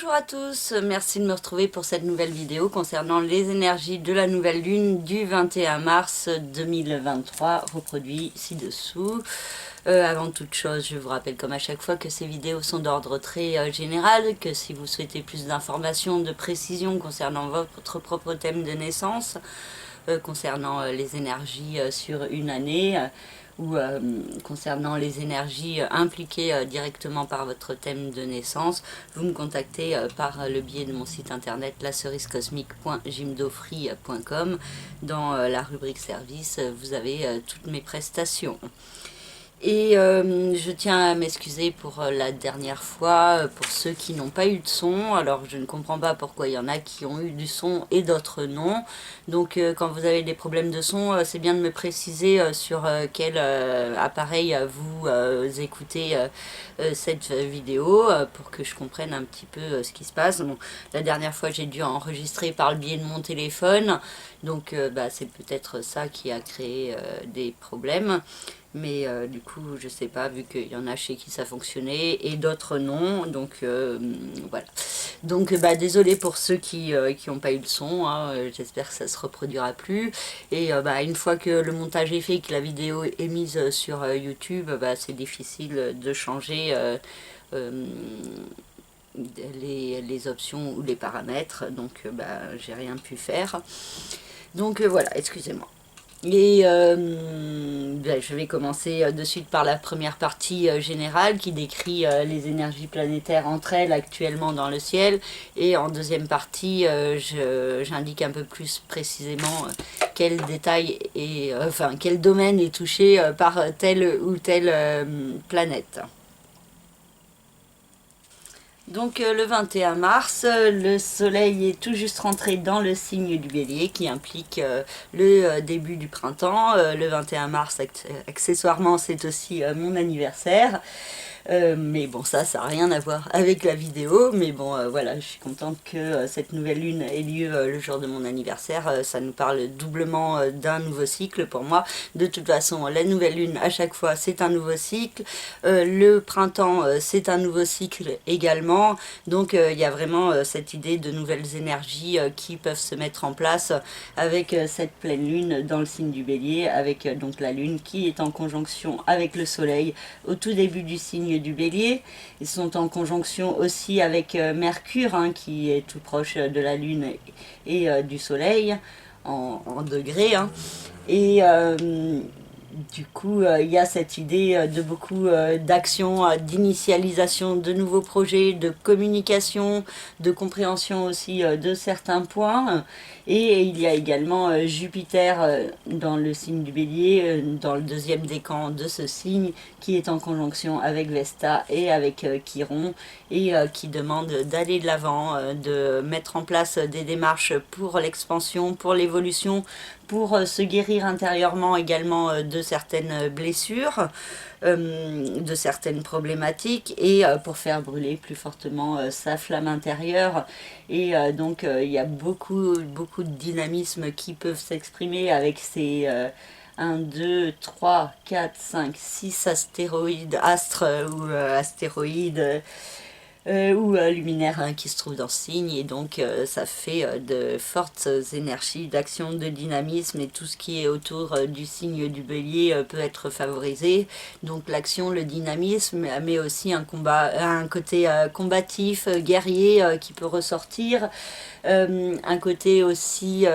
Bonjour à tous, merci de me retrouver pour cette nouvelle vidéo concernant les énergies de la nouvelle lune du 21 mars 2023, reproduit ci-dessous. Avant toute chose, je vous rappelle comme à chaque fois que ces vidéos sont d'ordre très général, que si vous souhaitez plus d'informations, de précisions concernant votre propre thème de naissance, concernant les énergies sur une année, ou concernant les énergies impliquées directement par votre thème de naissance, vous me contactez par le biais de mon site internet lacerisecosmique.jimdofree.com. Dans la rubrique service, vous avez toutes mes prestations. Et je tiens à m'excuser pour la dernière fois, pour ceux qui n'ont pas eu de son. Alors je ne comprends pas pourquoi il y en a qui ont eu du son et d'autres non. Donc quand vous avez des problèmes de son, c'est bien de me préciser sur quel appareil vous écoutez cette vidéo pour que je comprenne un petit peu ce qui se passe. Bon, la dernière fois j'ai dû enregistrer par le biais de mon téléphone, donc c'est peut-être ça qui a créé des problèmes. Mais du coup, je sais pas, vu qu'il y en a chez qui ça fonctionnait et d'autres non. Donc voilà. Donc désolé pour ceux qui n'ont pas eu le son. Hein, j'espère que ça se reproduira plus. Et une fois que le montage est fait et que la vidéo est mise sur YouTube, c'est difficile de changer les options ou les paramètres. Donc j'ai rien pu faire. Donc voilà, excusez-moi. Et je vais commencer de suite par la première partie générale qui décrit les énergies planétaires entre elles actuellement dans le ciel. Et en deuxième partie, j'indique un peu plus précisément quel détail et quel domaine est touché par telle ou telle planète. Donc le 21 mars, le soleil est tout juste rentré dans le signe du bélier qui implique le début du printemps. Le 21 mars, accessoirement, c'est aussi mon anniversaire. Mais bon, ça n'a rien à voir avec la vidéo. Mais bon, voilà, je suis contente que cette nouvelle lune ait lieu le jour de mon anniversaire. Ça nous parle doublement d'un nouveau cycle pour moi. De toute façon, la nouvelle lune, à chaque fois, c'est un nouveau cycle. Le printemps, c'est un nouveau cycle également. Donc, il y a vraiment cette idée de nouvelles énergies qui peuvent se mettre en place avec cette pleine lune dans le signe du bélier, avec donc la lune qui est en conjonction avec le soleil au tout début du signe du bélier. Ils sont en conjonction aussi avec Mercure qui est tout proche de la lune et du soleil en degrés. Et du coup, il y a cette idée de beaucoup d'actions, d'initialisation de nouveaux projets, de communication, de compréhension aussi de certains points. Et il y a également Jupiter dans le signe du bélier, dans le deuxième décan de ce signe, qui est en conjonction avec Vesta et avec Chiron, et qui demande d'aller de l'avant, de mettre en place des démarches pour l'expansion, pour l'évolution, pour se guérir intérieurement également de certaines blessures, de certaines problématiques, et pour faire brûler plus fortement sa flamme intérieure. Et donc il y a beaucoup de dynamisme qui peuvent s'exprimer avec ces 1, 2, 3, 4, 5, 6 astéroïdes, astres ou astéroïdes ou luminaires qui se trouvent dans ce signe, et donc ça fait de fortes énergies d'action, de dynamisme, et tout ce qui est autour du signe du bélier peut être favorisé. Donc l'action, le dynamisme, mais aussi un côté combatif, guerrier qui peut ressortir. Un côté aussi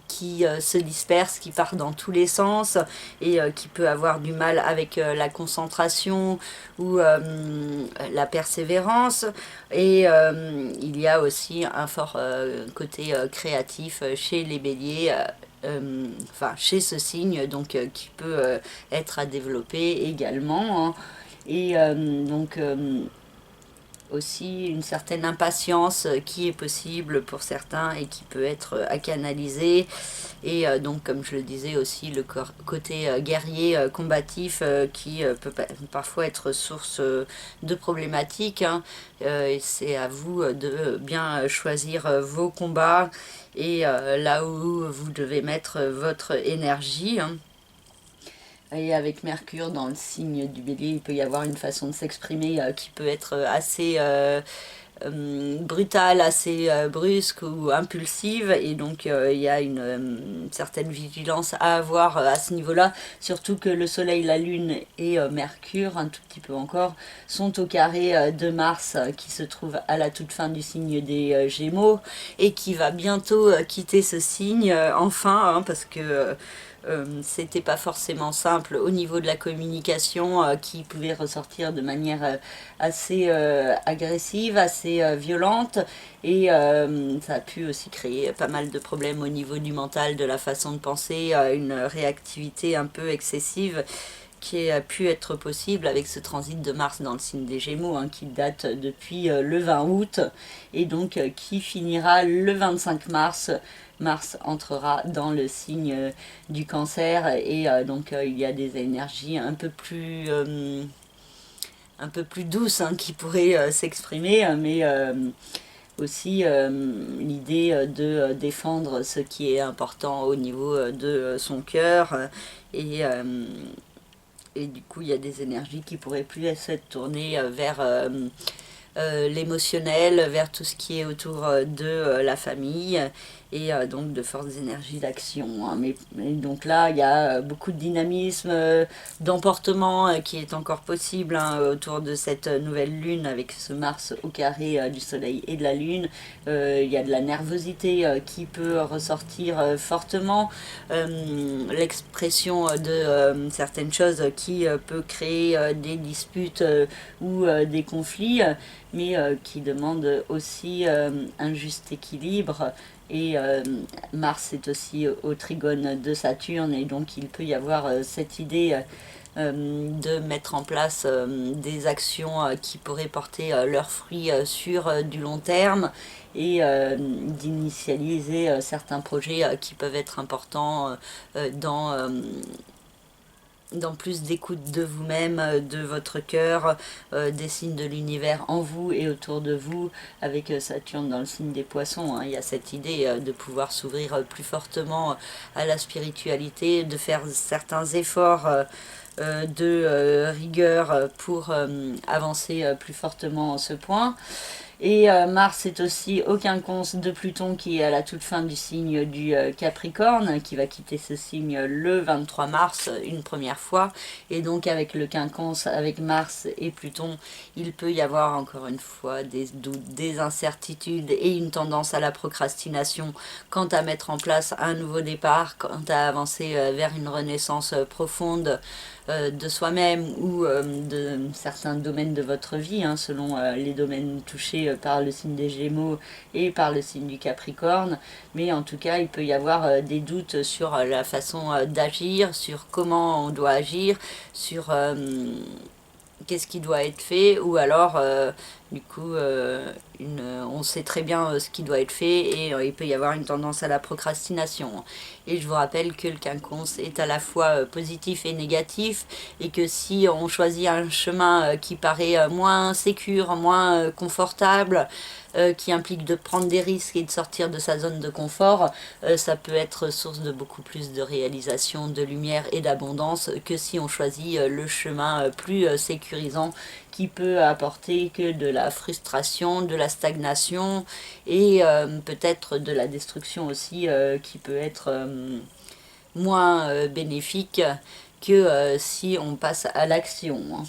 qui se disperse, qui part dans tous les sens et qui peut avoir du mal avec la concentration ou la persévérance. Et il y a aussi un fort côté créatif chez les béliers, chez ce signe, donc qui peut être à développer également. Et donc aussi une certaine impatience qui est possible pour certains et qui peut être à canaliser. Et donc, comme je le disais aussi, le côté guerrier, combatif, qui peut parfois être source de problématiques. Et c'est à vous de bien choisir vos combats et là où vous devez mettre votre énergie. Et avec Mercure dans le signe du bélier, il peut y avoir une façon de s'exprimer qui peut être assez brutale, assez brusque ou impulsive, et donc il y a une certaine vigilance à avoir à ce niveau-là, surtout que le Soleil, la Lune et Mercure, un tout petit peu encore, sont au carré de Mars qui se trouve à la toute fin du signe des Gémeaux et qui va bientôt quitter ce signe, enfin, hein, parce que c'était pas forcément simple au niveau de la communication qui pouvait ressortir de manière assez agressive, assez violente, et ça a pu aussi créer pas mal de problèmes au niveau du mental, de la façon de penser, une réactivité un peu excessive qui a pu être possible avec ce transit de Mars dans le signe des Gémeaux, hein, qui date depuis le 20 août et donc qui finira le 25 mars. Mars entrera dans le signe du Cancer, et donc il y a des énergies un peu plus douces, hein, qui pourraient s'exprimer, mais aussi l'idée de défendre ce qui est important au niveau de son cœur, et et du coup il y a des énergies qui pourraient plus être tournées vers l'émotionnel, vers tout ce qui est autour de la famille, et donc de fortes énergies d'action, hein. Mais donc là, il y a beaucoup de dynamisme, d'emportement qui est encore possible, hein, autour de cette nouvelle lune avec ce Mars au carré du Soleil et de la Lune. Il y a de la nervosité qui peut ressortir fortement, l'expression de certaines choses qui peut créer des disputes ou des conflits, mais qui demande aussi un juste équilibre. Et Mars est aussi au trigone de Saturne, et donc il peut y avoir cette idée de mettre en place des actions qui pourraient porter leurs fruits sur du long terme, et d'initialiser certains projets qui peuvent être importants dans plus d'écoute de vous-même, de votre cœur, des signes de l'univers en vous et autour de vous, avec Saturne dans le signe des Poissons, hein. Il y a cette idée de pouvoir s'ouvrir plus fortement à la spiritualité, de faire certains efforts de rigueur pour avancer plus fortement ce point. Et Mars est aussi au quinconce de Pluton, qui est à la toute fin du signe du Capricorne, qui va quitter ce signe le 23 mars une première fois. Et donc avec le quinconce, avec Mars et Pluton, il peut y avoir encore une fois des doutes, des incertitudes et une tendance à la procrastination quant à mettre en place un nouveau départ, quant à avancer vers une renaissance profonde de soi-même ou de certains domaines de votre vie, hein, selon les domaines touchés par le signe des Gémeaux et par le signe du Capricorne. Mais en tout cas, il peut y avoir des doutes sur la façon d'agir, sur comment on doit agir, sur qu'est-ce qui doit être fait, ou alors du coup on sait très bien ce qui doit être fait, et il peut y avoir une tendance à la procrastination. Et je vous rappelle que le quinconce est à la fois positif et négatif, et que si on choisit un chemin qui paraît moins sécure, moins confortable, qui implique de prendre des risques et de sortir de sa zone de confort, ça peut être source de beaucoup plus de réalisation, de lumière et d'abondance, que si on choisit le chemin plus sécurisant, qui peut apporter que de la frustration, de la stagnation, et peut-être de la destruction aussi, qui peut être moins bénéfique que si on passe à l'action, hein.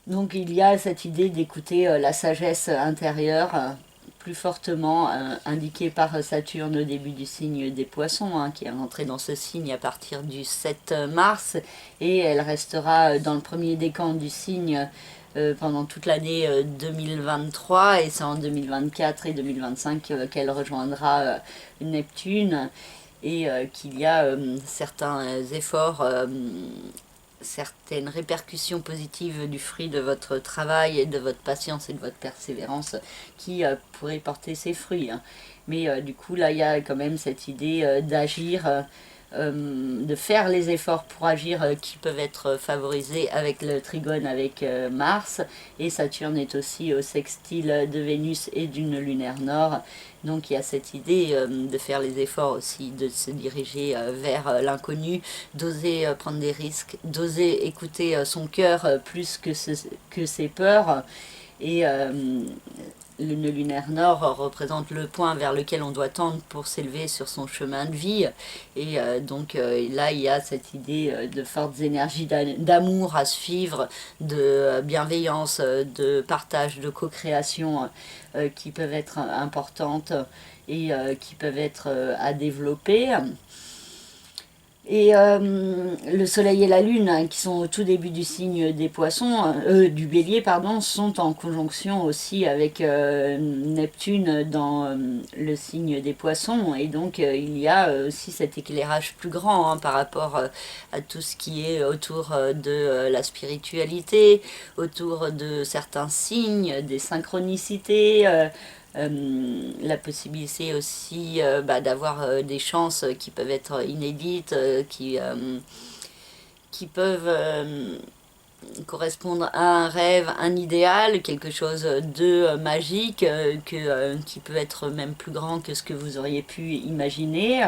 Donc il y a cette idée d'écouter la sagesse intérieure plus fortement, indiquée par Saturne au début du signe des Poissons, hein, qui est rentrée dans ce signe à partir du 7 mars, et elle restera dans le premier décan du signe pendant toute l'année 2023, et c'est en 2024 et 2025 qu'elle rejoindra Neptune, et qu'il y a certains efforts, certaines répercussions positives du fruit de votre travail et de votre patience et de votre persévérance qui pourraient porter ses fruits, hein. Mais du coup là il y a quand même cette idée d'agir, de faire les efforts pour agir, qui peuvent être favorisés avec le trigone avec Mars, et Saturne est aussi au sextile de Vénus et d'une lunaire nord. Donc il y a cette idée de faire les efforts aussi, de se diriger vers l'inconnu, d'oser prendre des risques, d'oser écouter son cœur plus que ses peurs, Et le nœud lunaire nord représente le point vers lequel on doit tendre pour s'élever sur son chemin de vie. Et donc là, il y a cette idée de fortes énergies d'amour à suivre, de bienveillance, de partage, de co-création qui peuvent être importantes et qui peuvent être à développer. Et le soleil et la lune, hein, qui sont au tout début du signe des poissons, du bélier, pardon, sont en conjonction aussi avec Neptune dans le signe des poissons. Et donc il y a aussi cet éclairage plus grand, hein, par rapport à tout ce qui est autour de la spiritualité, autour de certains signes, des synchronicités. La possibilité aussi d'avoir des chances qui peuvent être inédites, qui peuvent correspondre à un rêve, un idéal, quelque chose de magique, qui peut être même plus grand que ce que vous auriez pu imaginer.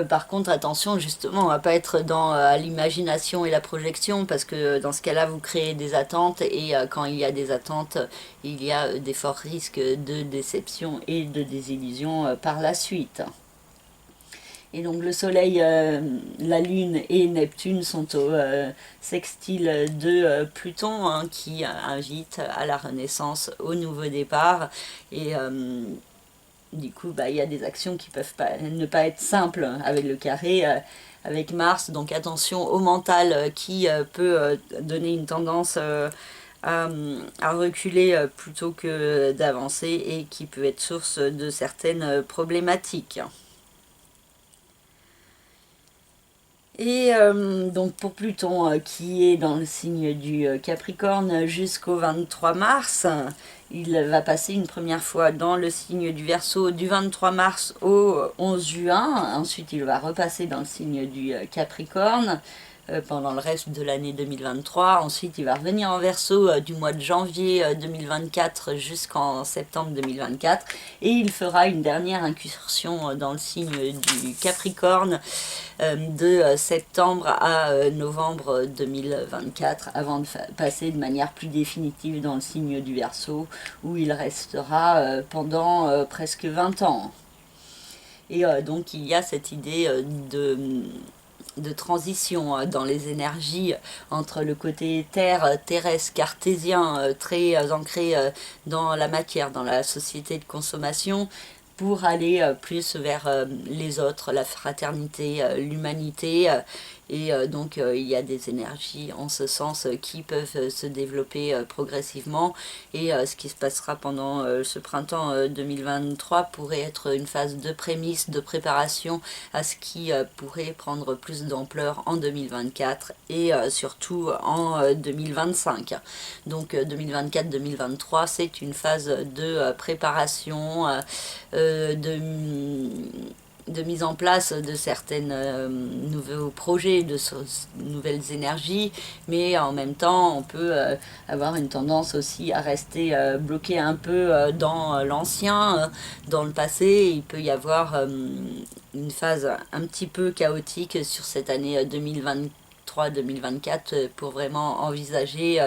Par contre, attention, justement, on va pas être dans l'imagination et la projection, parce que dans ce cas-là, vous créez des attentes, et quand il y a des attentes, il y a des forts risques de déception et de désillusion par la suite. Et donc le Soleil, la Lune et Neptune sont au sextile de Pluton, hein, qui invite à la renaissance, au nouveau départ. Et du coup, il y a des actions qui peuvent ne pas être simples avec le carré, avec Mars. Donc attention au mental qui peut donner une tendance à reculer plutôt que d'avancer, et qui peut être source de certaines problématiques. Et donc pour Pluton, qui est dans le signe du Capricorne jusqu'au 23 mars, il va passer une première fois dans le signe du Verseau du 23 mars au 11 juin. Ensuite, il va repasser dans le signe du Capricorne pendant le reste de l'année 2023. Ensuite, il va revenir en Verseau du mois de janvier 2024 jusqu'en septembre 2024. Et il fera une dernière incursion dans le signe du Capricorne de septembre à novembre 2024, avant de passer de manière plus définitive dans le signe du Verseau, où il restera pendant presque 20 ans. Et donc il y a cette idée de transition dans les énergies entre le côté terre, terrestre, cartésien, très ancré dans la matière, dans la société de consommation, pour aller plus vers les autres, la fraternité, l'humanité. Et donc il y a des énergies en ce sens qui peuvent se développer progressivement. Et ce qui se passera pendant ce printemps 2023 pourrait être une phase de prémisse, de préparation à ce qui pourrait prendre plus d'ampleur en 2024 et surtout en 2025. Donc 2024-2023, c'est une phase de préparation, de mise en place de certains nouveaux projets, de nouvelles énergies, mais en même temps on peut avoir une tendance aussi à rester bloqué un peu dans l'ancien, dans le passé. Il peut y avoir une phase un petit peu chaotique sur cette année 2023-2024 pour vraiment envisager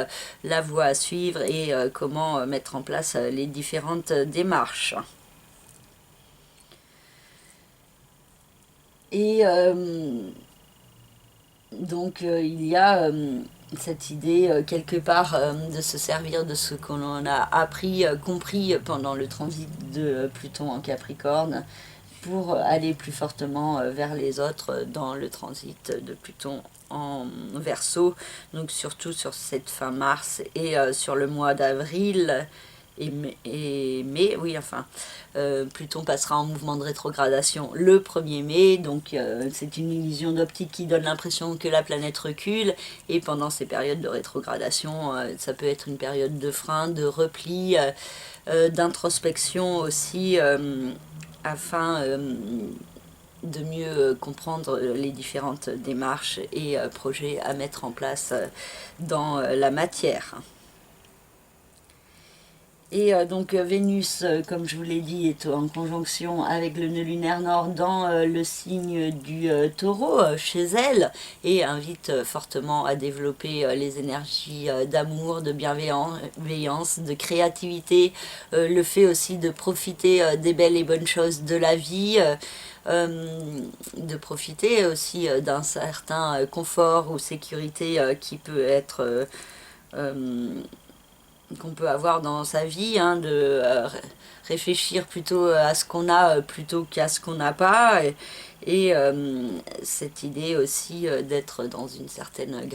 la voie à suivre et comment mettre en place les différentes démarches. Et donc il y a cette idée quelque part de se servir de ce qu'on a appris, compris pendant le transit de Pluton en Capricorne, pour aller plus fortement vers les autres dans le transit de Pluton en Verseau. Donc surtout sur cette fin mars et sur le mois d'avril et mai, oui, enfin, Pluton passera en mouvement de rétrogradation le 1er mai, donc c'est une illusion d'optique qui donne l'impression que la planète recule, et pendant ces périodes de rétrogradation, ça peut être une période de frein, de repli, d'introspection aussi, afin de mieux comprendre les différentes démarches et projets à mettre en place dans la matière. Et donc Vénus, comme je vous l'ai dit, est en conjonction avec le nœud lunaire nord dans le signe du taureau chez elle, et invite fortement à développer les énergies d'amour, de bienveillance, de créativité, le fait aussi de profiter des belles et bonnes choses de la vie, de profiter aussi d'un certain confort ou sécurité qui peut être qu'on peut avoir dans sa vie, hein, de réfléchir plutôt à ce qu'on a plutôt qu'à ce qu'on n'a pas, et cette idée aussi d'être dans une certaine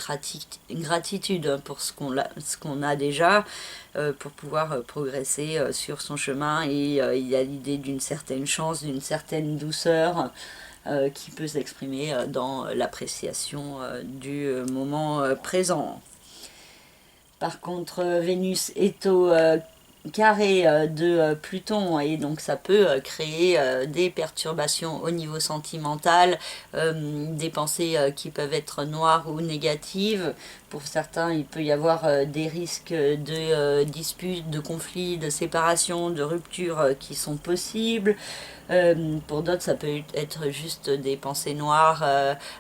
gratitude pour ce qu'on a déjà, pour pouvoir progresser sur son chemin, et il y a l'idée d'une certaine chance, d'une certaine douceur qui peut s'exprimer dans l'appréciation du moment présent. Par contre, Vénus est au carré de Pluton, et donc ça peut créer des perturbations au niveau sentimental, des pensées qui peuvent être noires ou négatives. Pour certains, il peut y avoir des risques de disputes, de conflits, de séparation, de ruptures qui sont possibles. Pour d'autres, ça peut être juste des pensées noires,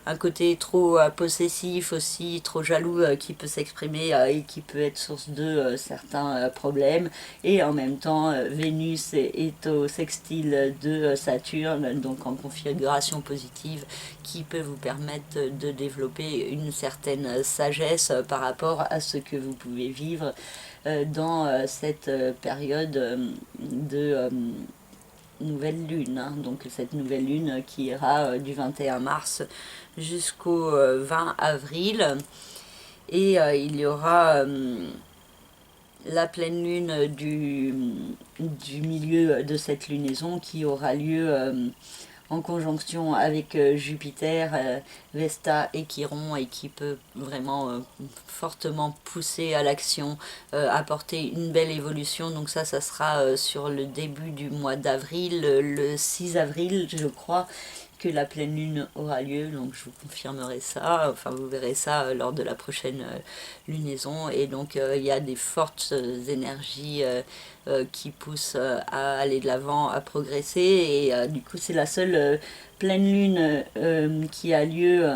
un côté trop possessif aussi, trop jaloux qui peut s'exprimer et qui peut être source de certains problèmes. Et en même temps, Vénus est au sextile de Saturne, donc en configuration positive, qui peut vous permettre de développer une certaine sagesse par rapport à ce que vous pouvez vivre dans cette période de nouvelle lune, hein. Donc cette nouvelle lune qui ira du 21 mars jusqu'au 20 avril, et il y aura la pleine lune du milieu de cette lunaison qui aura lieu en conjonction avec Jupiter, Vesta et Chiron, et qui peut vraiment fortement pousser à l'action, apporter une belle évolution. Donc ça sera sur le début du mois d'avril, le 6 avril je crois, que la pleine lune aura lieu. Donc je vous confirmerai ça, enfin vous verrez ça lors de la prochaine lunaison. Et donc il y a des fortes énergies qui poussent à aller de l'avant, à progresser, et du coup c'est la seule pleine lune qui a lieu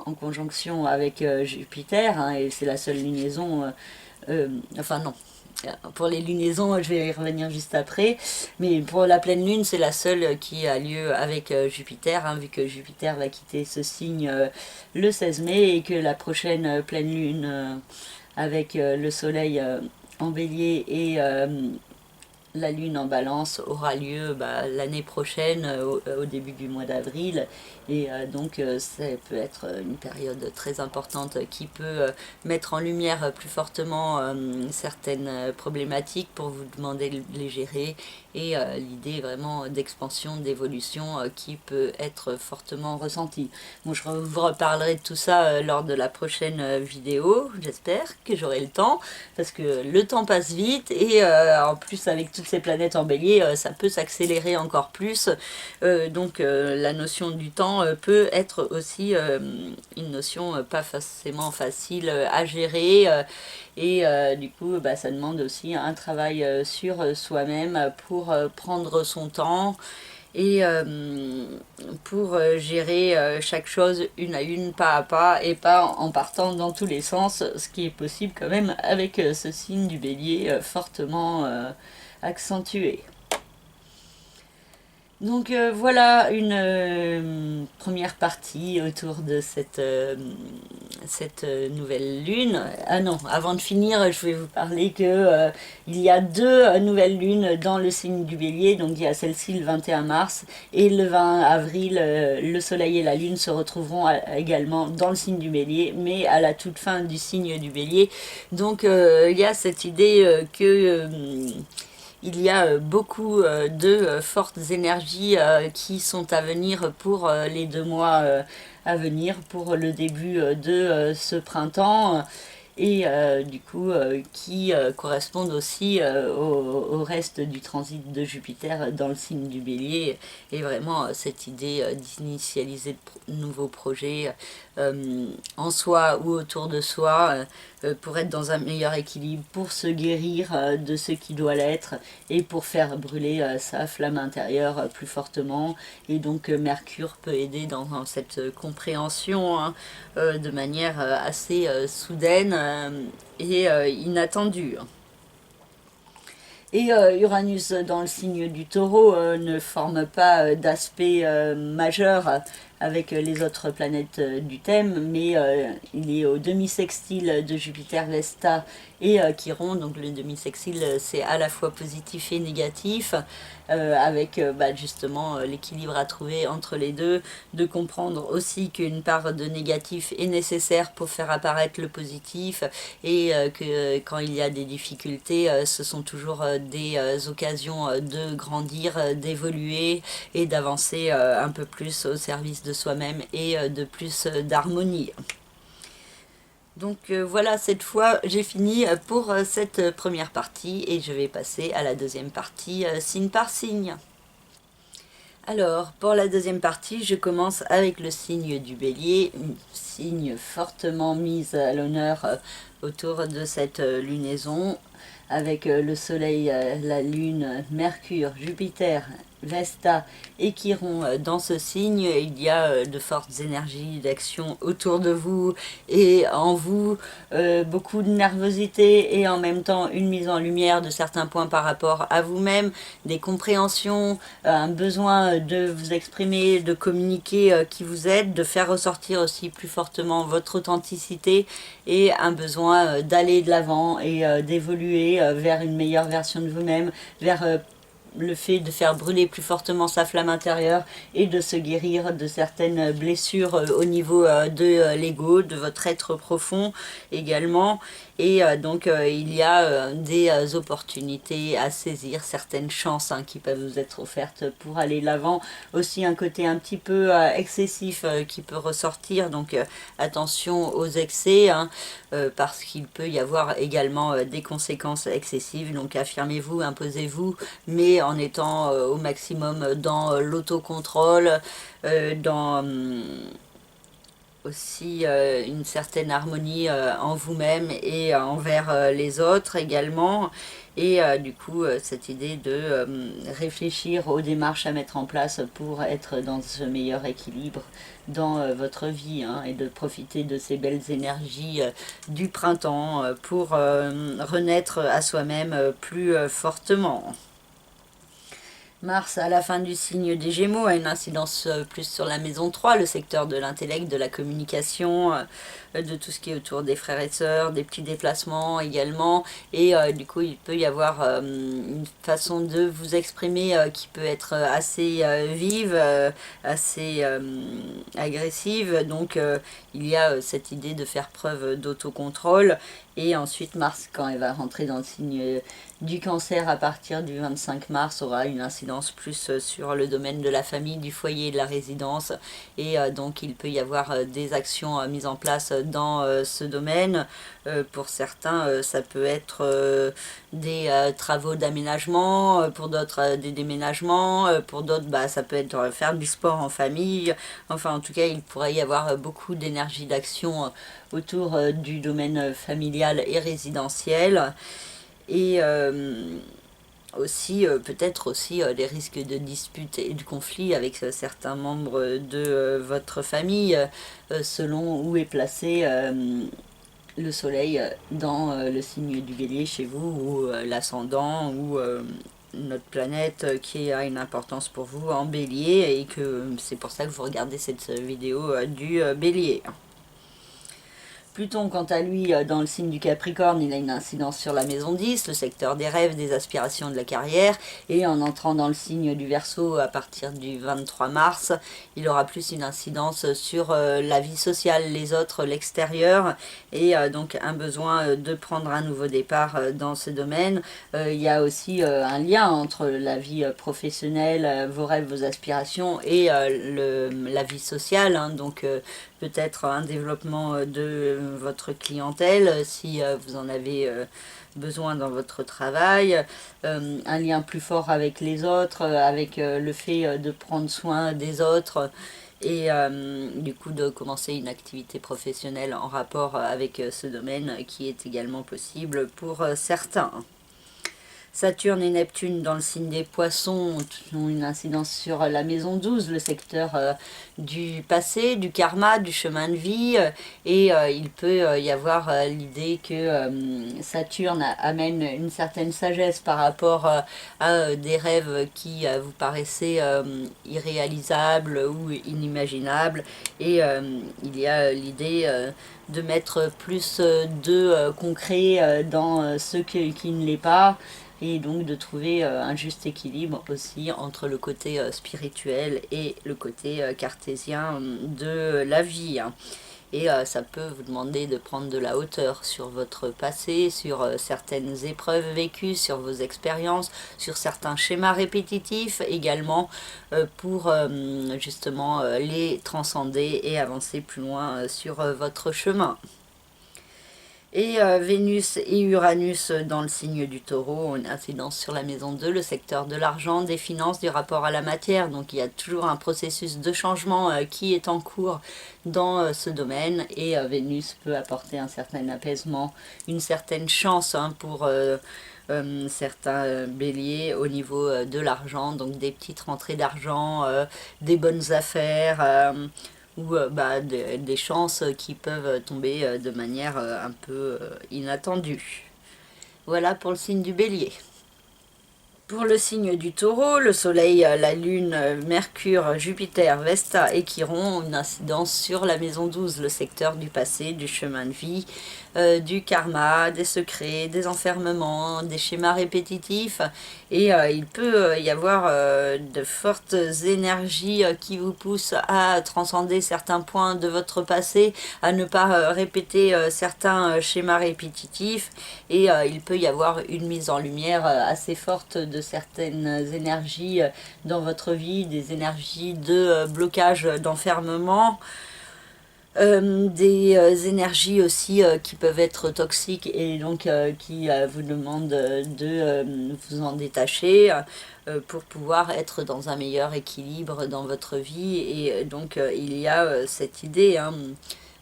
en conjonction avec Jupiter, hein, et c'est la seule lunaison, enfin non, pour les lunaisons, je vais y revenir juste après, mais pour la pleine lune, c'est la seule qui a lieu avec Jupiter, hein, vu que Jupiter va quitter ce signe le 16 mai, et que la prochaine pleine lune avec le soleil en bélier et la lune en balance aura lieu l'année prochaine, au début du mois d'avril. Et donc ça peut être une période très importante qui peut mettre en lumière plus fortement certaines problématiques pour vous demander de les gérer, et l'idée vraiment d'expansion, d'évolution qui peut être fortement ressentie. Bon, je vous reparlerai de tout ça lors de la prochaine vidéo, j'espère que j'aurai le temps, parce que le temps passe vite, et en plus avec toutes ces planètes en bélier, ça peut s'accélérer encore plus, donc la notion du temps peut être aussi une notion pas forcément facile à gérer, et du coup ça demande aussi un travail sur soi-même pour prendre son temps, et pour gérer chaque chose une à une, pas à pas, et pas en partant dans tous les sens, ce qui est possible quand même avec ce signe du bélier fortement accentué. Donc voilà une première partie autour de cette nouvelle lune. Ah non, avant de finir, je vais vous parler que il y a deux nouvelles lunes dans le signe du bélier. Donc il y a celle-ci le 21 mars, et le 20 avril, le soleil et la lune se retrouveront également dans le signe du bélier, mais à la toute fin du signe du bélier. Donc il y a cette idée que il y a beaucoup de fortes énergies qui sont à venir pour les 2 mois à venir, pour le début de ce printemps. et du coup qui correspondent aussi au reste du transit de Jupiter dans le signe du Bélier, et vraiment cette idée d'initialiser de nouveaux projets en soi ou autour de soi pour être dans un meilleur équilibre, pour se guérir de ce qui doit l'être et pour faire brûler sa flamme intérieure plus fortement. Et donc Mercure peut aider dans cette compréhension hein, de manière assez soudaine et inattendue. Et Uranus dans le signe du Taureau ne forme pas d'aspect majeur avec les autres planètes du thème, mais il est au demi-sextile de Jupiter, Vesta et Chiron. Donc le demi-sextile, c'est à la fois positif et négatif, avec justement l'équilibre à trouver entre les deux, de comprendre aussi qu'une part de négatif est nécessaire pour faire apparaître le positif, et que quand il y a des difficultés, ce sont toujours des occasions de grandir, d'évoluer et d'avancer un peu plus au service de soi-même et de plus d'harmonie. Donc voilà, cette fois j'ai fini pour cette première partie et je vais passer à la deuxième partie signe par signe. Alors, pour la deuxième partie, je commence avec le signe du Bélier, un signe fortement mis à l'honneur autour de cette lunaison, avec le Soleil, la Lune, Mercure, Jupiter, Vesta et Chiron dans ce signe. Il y a de fortes énergies d'action autour de vous et en vous, beaucoup de nervosité et en même temps une mise en lumière de certains points par rapport à vous-même, des compréhensions, un besoin de vous exprimer, de communiquer qui vous êtes, de faire ressortir aussi plus fortement votre authenticité et un besoin d'aller de l'avant et d'évoluer vers une meilleure version de vous-même, vers le fait de faire brûler plus fortement sa flamme intérieure et de se guérir de certaines blessures au niveau de l'ego, de votre être profond également. Et donc il y a des opportunités à saisir, certaines chances hein, qui peuvent vous être offertes pour aller de l'avant. Aussi un côté un petit peu excessif qui peut ressortir, donc attention aux excès, hein, parce qu'il peut y avoir également des conséquences excessives. Donc affirmez-vous, imposez-vous, mais en étant au maximum dans l'autocontrôle, dans aussi une certaine harmonie en vous-même et envers les autres également. Et du coup, cette idée de réfléchir aux démarches à mettre en place pour être dans ce meilleur équilibre dans votre vie hein, et de profiter de ces belles énergies du printemps pour renaître à soi-même plus fortement. Mars, à la fin du signe des Gémeaux, a une incidence plus sur la maison 3, le secteur de l'intellect, de la communication, de tout ce qui est autour des frères et sœurs, des petits déplacements également. Et du coup, il peut y avoir une façon de vous exprimer qui peut être assez vive, assez agressive. Donc, il y a cette idée de faire preuve d'autocontrôle. Et ensuite, Mars, quand elle va rentrer dans le signe du Cancer à partir du 25 mars, aura une incidence plus sur le domaine de la famille, du foyer et de la résidence. Et donc, il peut y avoir des actions mises en place dans ce domaine. Pour certains, ça peut être des travaux d'aménagement, pour d'autres, des déménagements, pour d'autres, ça peut être faire du sport en famille. Enfin, en tout cas, il pourrait y avoir beaucoup d'énergie d'action autour du domaine familial et résidentiel. Et aussi, peut-être aussi les risques de disputes et de conflits avec certains membres de votre famille, selon où est placé le soleil dans le signe du Bélier chez vous, ou l'ascendant, ou notre planète qui a une importance pour vous en Bélier, et que c'est pour ça que vous regardez cette vidéo du Bélier. Pluton, quant à lui, dans le signe du Capricorne, il a une incidence sur la maison 10, le secteur des rêves, des aspirations, de la carrière. Et en entrant dans le signe du Verseau à partir du 23 mars, il aura plus une incidence sur la vie sociale, les autres, l'extérieur. Et donc un besoin de prendre un nouveau départ dans ce domaine. Il y a aussi un lien entre la vie professionnelle, vos rêves, vos aspirations et la vie sociale. Hein, donc peut-être un développement de votre clientèle si vous en avez besoin dans votre travail, un lien plus fort avec les autres, avec le fait de prendre soin des autres et du coup de commencer une activité professionnelle en rapport avec ce domaine qui est également possible pour certains. Saturne et Neptune dans le signe des Poissons ont une incidence sur la maison 12, le secteur du passé, du karma, du chemin de vie. Et il peut y avoir l'idée que Saturne amène une certaine sagesse par rapport à des rêves qui vous paraissaient irréalisables ou inimaginables. Et il y a l'idée de mettre plus de concret dans ce qui ne l'est pas, et donc de trouver un juste équilibre aussi entre le côté spirituel et le côté cartésien de la vie. Et ça peut vous demander de prendre de la hauteur sur votre passé, sur certaines épreuves vécues, sur vos expériences, sur certains schémas répétitifs également, pour justement les transcender et avancer plus loin sur votre chemin. Et Vénus et Uranus dans le signe du Taureau ont une incidence sur la maison 2, le secteur de l'argent, des finances, du rapport à la matière. Donc il y a toujours un processus de changement qui est en cours dans ce domaine. Et Vénus peut apporter un certain apaisement, une certaine chance pour certains béliers au niveau de l'argent. Donc des petites rentrées d'argent, des bonnes affaires, ou des chances qui peuvent tomber de manière un peu inattendue. Voilà pour le signe du Bélier. Pour le signe du Taureau, le Soleil, la Lune, Mercure, Jupiter, Vesta et Chiron ont une incidence sur la maison 12, le secteur du passé, du chemin de vie, du karma, des secrets, des enfermements, des schémas répétitifs. Et il peut y avoir de fortes énergies qui vous poussent à transcender certains points de votre passé, à ne pas répéter certains schémas répétitifs. Et il peut y avoir une mise en lumière assez forte de certaines énergies dans votre vie, des énergies de blocage, d'enfermement. Des énergies aussi qui peuvent être toxiques et donc qui vous demandent de vous en détacher pour pouvoir être dans un meilleur équilibre dans votre vie. Et donc il y a cette idée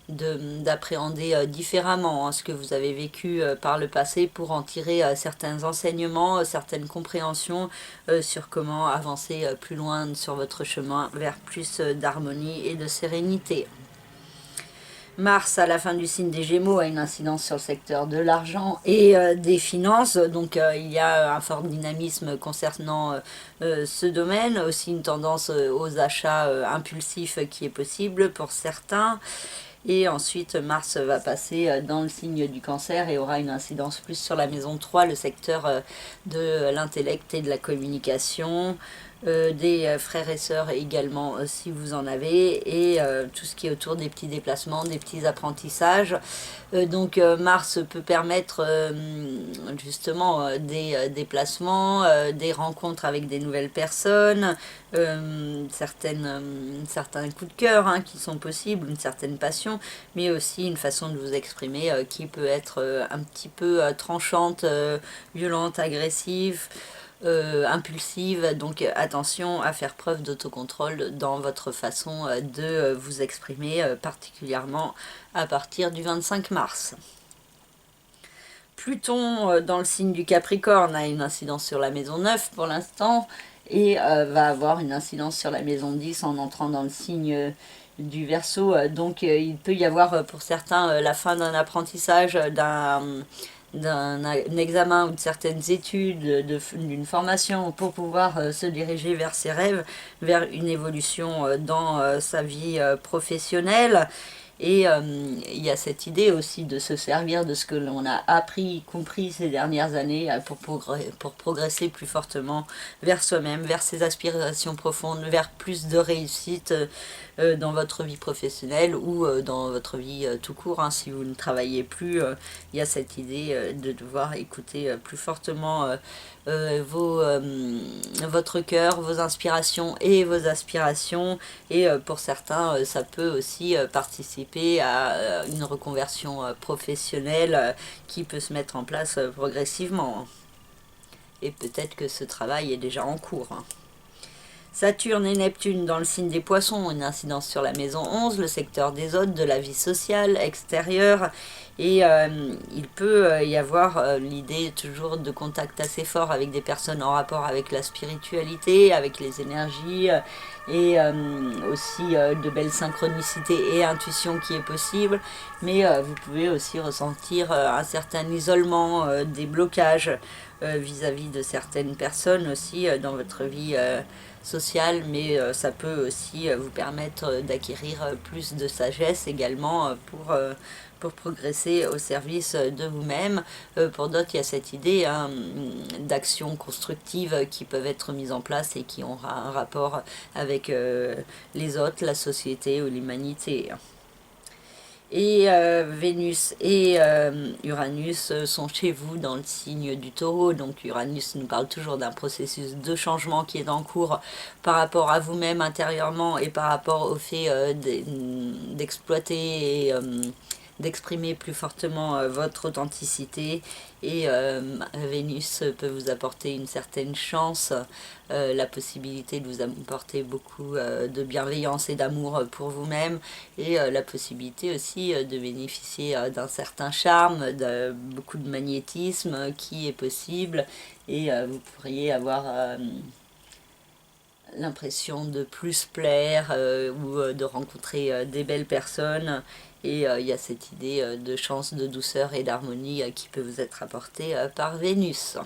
d'appréhender différemment ce que vous avez vécu par le passé pour en tirer certains enseignements, certaines compréhensions sur comment avancer plus loin sur votre chemin vers plus d'harmonie et de sérénité. Mars, à la fin du signe des Gémeaux, a une incidence sur le secteur de l'argent et des finances. Donc il y a un fort dynamisme concernant ce domaine. Aussi une tendance aux achats impulsifs qui est possible pour certains. Et ensuite, Mars va passer dans le signe du Cancer et aura une incidence plus sur la maison 3, le secteur de l'intellect et de la communication. Des frères et sœurs également si vous en avez, et tout ce qui est autour des petits déplacements, des petits apprentissages. Donc Mars peut permettre justement des déplacements, des rencontres avec des nouvelles personnes, certains coups de cœur qui sont possibles, une certaine passion, mais aussi une façon de vous exprimer qui peut être un petit peu tranchante, violente, agressive, impulsive. Donc attention à faire preuve d'autocontrôle dans votre façon de vous exprimer, particulièrement à partir du 25 mars. Pluton dans le signe du Capricorne a une incidence sur la maison 9 pour l'instant et va avoir une incidence sur la maison 10 en entrant dans le signe du Verseau. Donc il peut y avoir pour certains la fin d'un apprentissage, d'un examen ou de certaines études, d'une formation pour pouvoir se diriger vers ses rêves, vers une évolution dans sa vie professionnelle. Et il y a cette idée aussi de se servir de ce que l'on a appris, compris ces dernières années pour progresser plus fortement vers soi-même, vers ses aspirations profondes, vers plus de réussite dans votre vie professionnelle ou dans votre vie tout court. Si vous ne travaillez plus, il y a cette idée de devoir écouter plus fortement votre cœur, vos inspirations et vos aspirations. Et pour certains, ça peut aussi participer à une reconversion professionnelle qui peut se mettre en place progressivement. Et peut-être que ce travail est déjà en cours. Saturne et Neptune dans le signe des Poissons ont une incidence sur la maison 11, le secteur des hôtes, de la vie sociale, extérieure. Et il peut y avoir l'idée toujours de contact assez fort avec des personnes en rapport avec la spiritualité, avec les énergies, et aussi de belles synchronicités et intuition qui est possible. Mais vous pouvez aussi ressentir un certain isolement, des blocages vis-à-vis de certaines personnes aussi dans votre vie sociale, mais ça peut aussi vous permettre d'acquérir plus de sagesse également pour progresser au service de vous-même. Pour d'autres, il y a cette idée d'actions constructives qui peuvent être mises en place et qui aura un rapport avec les autres, la société ou l'humanité. Et Vénus et Uranus sont chez vous dans le signe du Taureau. Donc Uranus nous parle toujours d'un processus de changement qui est en cours par rapport à vous-même intérieurement et par rapport au fait d'exploiter et d'exprimer plus fortement votre authenticité. Et Vénus peut vous apporter une certaine chance, la possibilité de vous apporter beaucoup de bienveillance et d'amour pour vous-même, et la possibilité aussi de bénéficier d'un certain charme, de beaucoup de magnétisme qui est possible, et vous pourriez avoir l'impression de plus plaire ou de rencontrer des belles personnes. Et il y a cette idée de chance, de douceur et d'harmonie qui peut vous être apportée par Vénus.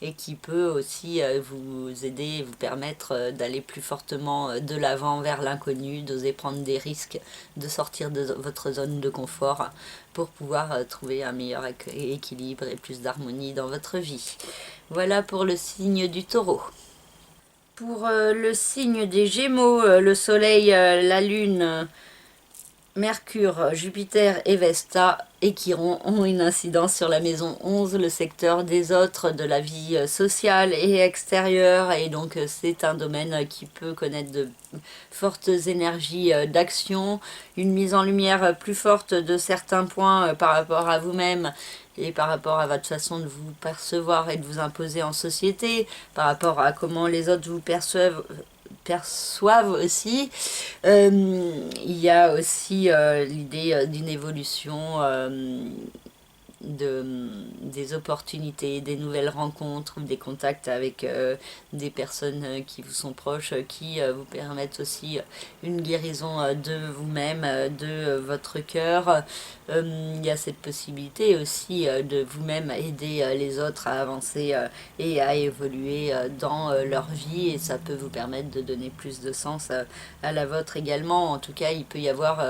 Et qui peut aussi vous aider, vous permettre d'aller plus fortement de l'avant vers l'inconnu, d'oser prendre des risques, de sortir de votre zone de confort pour pouvoir trouver un meilleur équilibre et plus d'harmonie dans votre vie. Voilà pour le signe du Taureau. Pour le signe des Gémeaux, le Soleil, la Lune, Mercure, Jupiter et Vesta et Chiron ont une incidence sur la maison 11, le secteur des autres, de la vie sociale et extérieure. Et donc c'est un domaine qui peut connaître de fortes énergies d'action, une mise en lumière plus forte de certains points par rapport à vous-même et par rapport à votre façon de vous percevoir et de vous imposer en société, par rapport à comment les autres vous perçoivent aussi. Il y a aussi l'idée d'une évolution des opportunités, des nouvelles rencontres ou des contacts avec des personnes qui vous sont proches, qui vous permettent aussi une guérison de vous-même, de votre cœur. Il y a cette possibilité aussi de vous-même aider les autres à avancer et à évoluer dans leur vie, et ça peut vous permettre de donner plus de sens à la vôtre également. En tout cas, il peut y avoir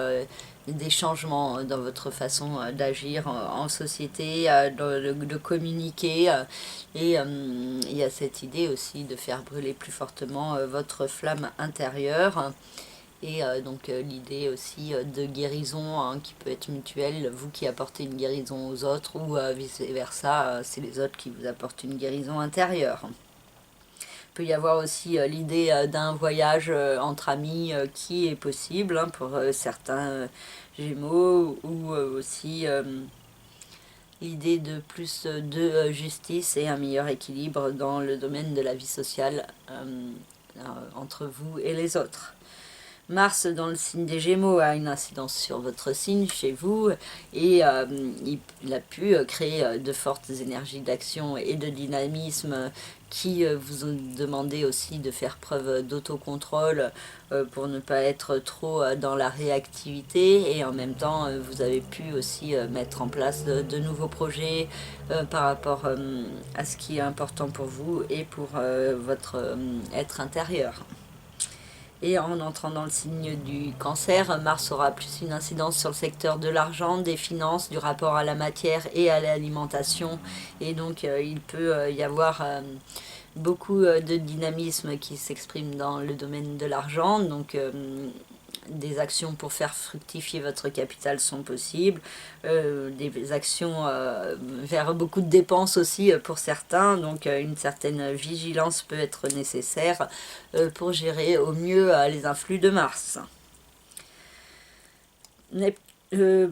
des changements dans votre façon d'agir en société, de communiquer, et il y a cette idée aussi de faire brûler plus fortement votre flamme intérieure. Et donc l'idée aussi de guérison qui peut être mutuelle, vous qui apportez une guérison aux autres, ou vice versa, c'est les autres qui vous apportent une guérison intérieure. Il peut y avoir aussi l'idée d'un voyage entre amis qui est possible pour certains Gémeaux, ou aussi l'idée de plus de justice et un meilleur équilibre dans le domaine de la vie sociale entre vous et les autres. Mars dans le signe des Gémeaux a une incidence sur votre signe, chez vous, et il a pu créer de fortes énergies d'action et de dynamisme qui vous ont demandé aussi de faire preuve d'autocontrôle pour ne pas être trop dans la réactivité, et en même temps vous avez pu aussi mettre en place de nouveaux projets par rapport à ce qui est important pour vous et pour votre être intérieur. Et en entrant dans le signe du Cancer, Mars aura plus une incidence sur le secteur de l'argent, des finances, du rapport à la matière et à l'alimentation. Et donc il peut y avoir beaucoup de dynamisme qui s'exprime dans le domaine de l'argent. Donc des actions pour faire fructifier votre capital sont possibles, des actions vers beaucoup de dépenses aussi pour certains, donc une certaine vigilance peut être nécessaire pour gérer au mieux les influx de Mars.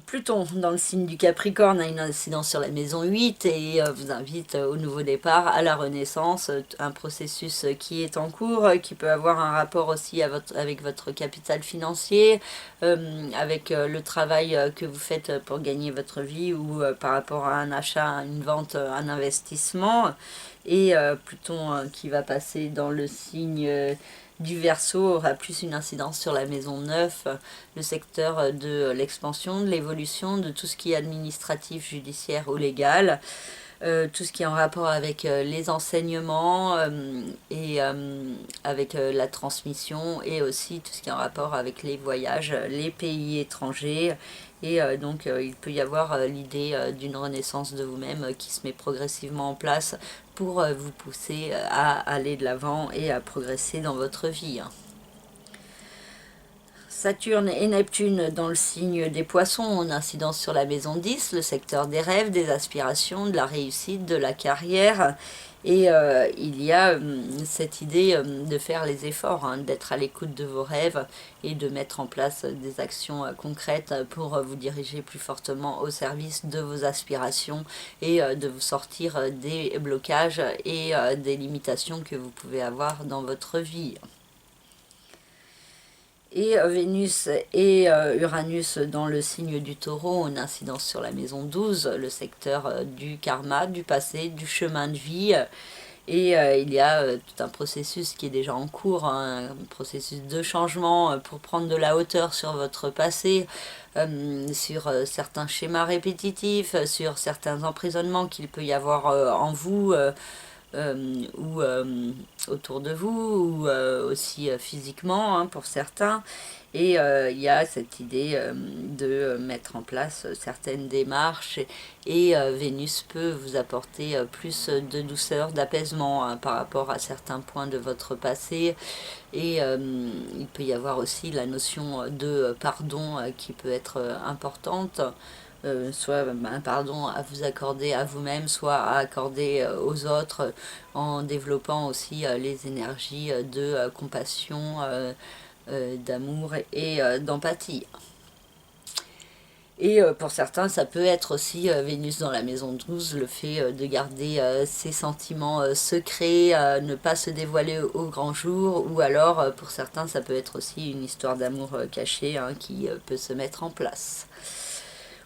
Pluton dans le signe du Capricorne a une incidence sur la maison 8 et vous invite au nouveau départ, à la renaissance, un processus qui est en cours, qui peut avoir un rapport aussi avec votre capital financier, avec le travail que vous faites pour gagner votre vie ou par rapport à un achat, une vente, un investissement. Et Pluton qui va passer dans le signe du Verseau aura plus une incidence sur la maison 9, le secteur de l'expansion, de l'évolution, de tout ce qui est administratif, judiciaire ou légal, tout ce qui est en rapport avec les enseignements et avec la transmission, et aussi tout ce qui est en rapport avec les voyages, les pays étrangers. Et donc il peut y avoir l'idée d'une renaissance de vous-même qui se met progressivement en place pour vous pousser à aller de l'avant et à progresser dans votre vie. Saturne et Neptune dans le signe des Poissons ont une incidence sur la maison 10, le secteur des rêves, des aspirations, de la réussite, de la carrière. Et il y a cette idée de faire les efforts, d'être à l'écoute de vos rêves et de mettre en place des actions concrètes pour vous diriger plus fortement au service de vos aspirations et de vous sortir des blocages et des limitations que vous pouvez avoir dans votre vie. Et Vénus et Uranus dans le signe du Taureau ont une incidence sur la maison 12, le secteur du karma, du passé, du chemin de vie. Et il y a tout un processus qui est déjà en cours, un processus de changement pour prendre de la hauteur sur votre passé, sur certains schémas répétitifs, sur certains emprisonnements qu'il peut y avoir en vous, ou autour de vous, ou aussi physiquement pour certains. Et il y a cette idée de mettre en place certaines démarches et Vénus peut vous apporter plus de douceur, d'apaisement par rapport à certains points de votre passé. Et il peut y avoir aussi la notion de pardon qui peut être importante. Soit un pardon à vous accorder à vous-même, soit à accorder aux autres, en développant aussi les énergies de compassion, d'amour et d'empathie. Et pour certains, ça peut être aussi Vénus dans la maison 12, le fait de garder ses sentiments secrets, ne pas se dévoiler au grand jour, ou alors pour certains, ça peut être aussi une histoire d'amour cachée qui peut se mettre en place.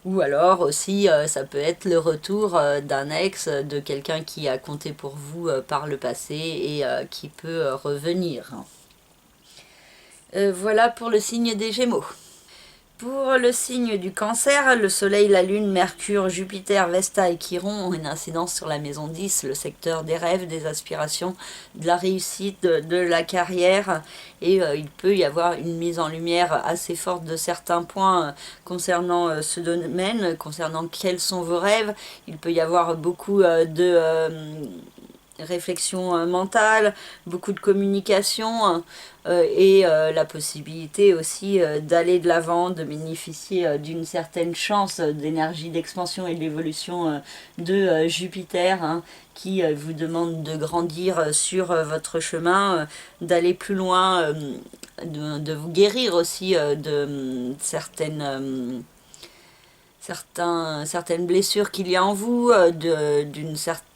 Ou alors aussi, ça peut être le retour d'un ex, de quelqu'un qui a compté pour vous par le passé et qui peut revenir. Voilà pour le signe des Gémeaux. Pour le signe du Cancer, le Soleil, la Lune, Mercure, Jupiter, Vesta et Chiron ont une incidence sur la maison 10, le secteur des rêves, des aspirations, de la réussite, de la carrière. Et il peut y avoir une mise en lumière assez forte de certains points concernant ce domaine, concernant quels sont vos rêves. Il peut y avoir beaucoup de réflexion mentale, beaucoup de communication et la possibilité aussi d'aller de l'avant, de bénéficier d'une certaine chance d'énergie d'expansion et d'évolution de Jupiter qui vous demande de grandir sur votre chemin, d'aller plus loin, de vous guérir aussi de certaines blessures qu'il y a en vous,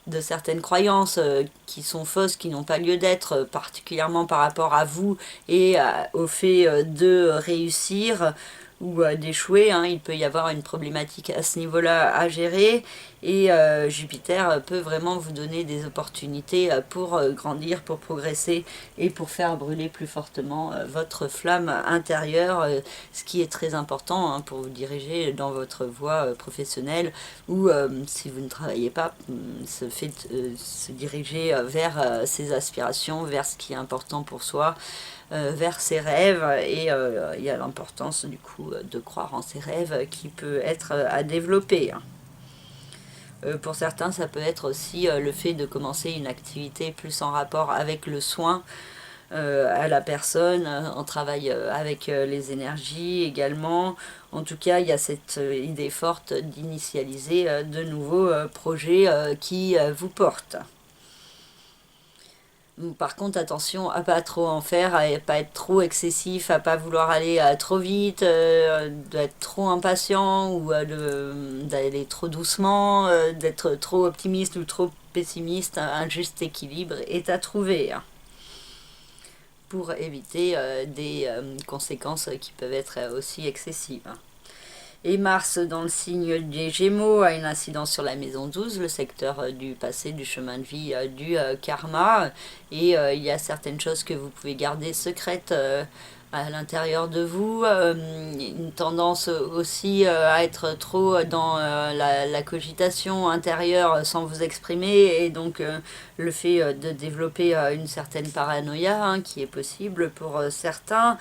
de certaines croyances qui sont fausses, qui n'ont pas lieu d'être, particulièrement par rapport à vous et au fait de réussir ou d'échouer. Il peut y avoir une problématique à ce niveau-là à gérer et Jupiter peut vraiment vous donner des opportunités pour grandir, pour progresser et pour faire brûler plus fortement votre flamme intérieure, ce qui est très important pour vous diriger dans votre voie professionnelle ou si vous ne travaillez pas, se diriger vers ses aspirations, vers ce qui est important pour soi, vers ses rêves et il y a l'importance du coup de croire en ses rêves qui peut être à développer. Pour certains, ça peut être aussi le fait de commencer une activité plus en rapport avec le soin, à la personne, on travaille avec les énergies également. En tout cas, il y a cette idée forte d'initialiser de nouveaux projets qui vous portent. Par contre, attention à pas trop en faire, à pas être trop excessif, à pas vouloir aller trop vite, d'être trop impatient ou d'aller trop doucement, d'être trop optimiste ou trop pessimiste. Un juste équilibre est à trouver, hein, pour éviter des conséquences qui peuvent être aussi excessives. Et Mars, dans le signe des Gémeaux, a une incidence sur la maison 12, le secteur du passé, du chemin de vie, du karma. Et il y a certaines choses que vous pouvez garder secrètes à l'intérieur de vous. Une tendance aussi à être trop dans la cogitation intérieure sans vous exprimer. Et donc le fait de développer une certaine paranoïa, hein, qui est possible pour certains.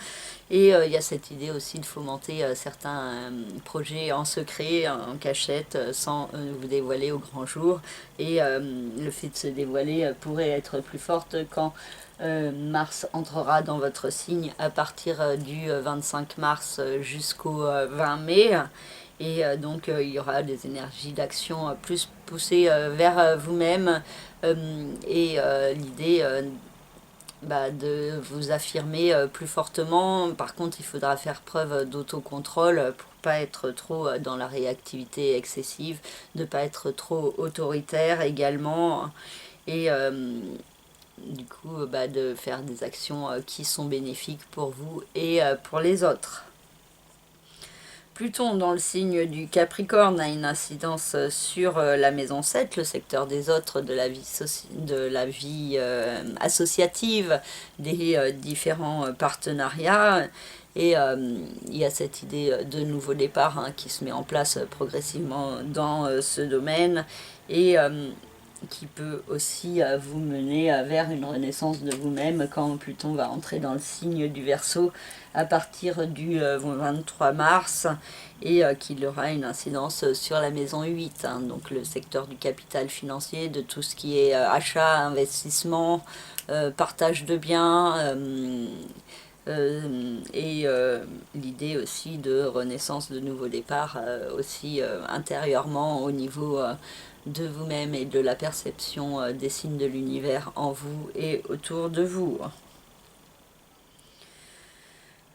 Et il y a cette idée aussi de fomenter certains projets en secret, en cachette, sans vous dévoiler au grand jour. Et le fait de se dévoiler pourrait être plus forte quand Mars entrera dans votre signe à partir du 25 mars jusqu'au 20 mai. Et donc il y aura des énergies d'action plus poussées vers vous-même. Et l'idée de vous affirmer plus fortement. Par contre, il faudra faire preuve d'autocontrôle pour pas être trop dans la réactivité excessive, de pas être trop autoritaire également, et du coup de faire des actions qui sont bénéfiques pour vous et pour les autres. Pluton, dans le signe du Capricorne, a une incidence sur la maison 7, le secteur des autres, de la vie associative, des différents partenariats. Et il y a cette idée de nouveau départ, hein, qui se met en place progressivement dans ce domaine, et qui peut aussi vous mener vers une renaissance de vous-même quand Pluton va entrer dans le signe du Verseau à partir du 23 mars, et qu'il aura une incidence sur la maison 8, hein, donc le secteur du capital financier, de tout ce qui est achat, investissement, partage de biens, et l'idée aussi de renaissance, de nouveau départ, aussi intérieurement au niveau de vous-même et de la perception des signes de l'univers en vous et autour de vous.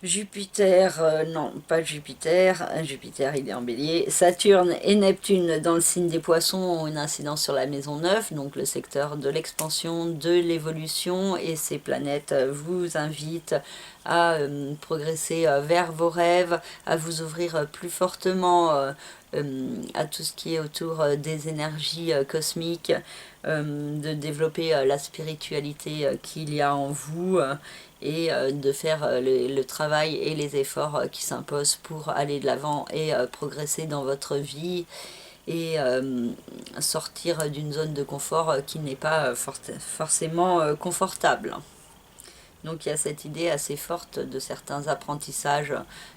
Jupiter, non, pas Jupiter. Jupiter, il est en bélier. Saturne et Neptune, dans le signe des poissons, ont une incidence sur la maison 9, donc le secteur de l'expansion, de l'évolution, et ces planètes vous invitent à progresser vers vos rêves, à vous ouvrir plus fortement à tout ce qui est autour des énergies cosmiques, de développer la spiritualité qu'il y a en vous, et de faire le travail et les efforts qui s'imposent pour aller de l'avant et progresser dans votre vie, et sortir d'une zone de confort qui n'est pas forcément confortable. Donc il y a cette idée assez forte de certains apprentissages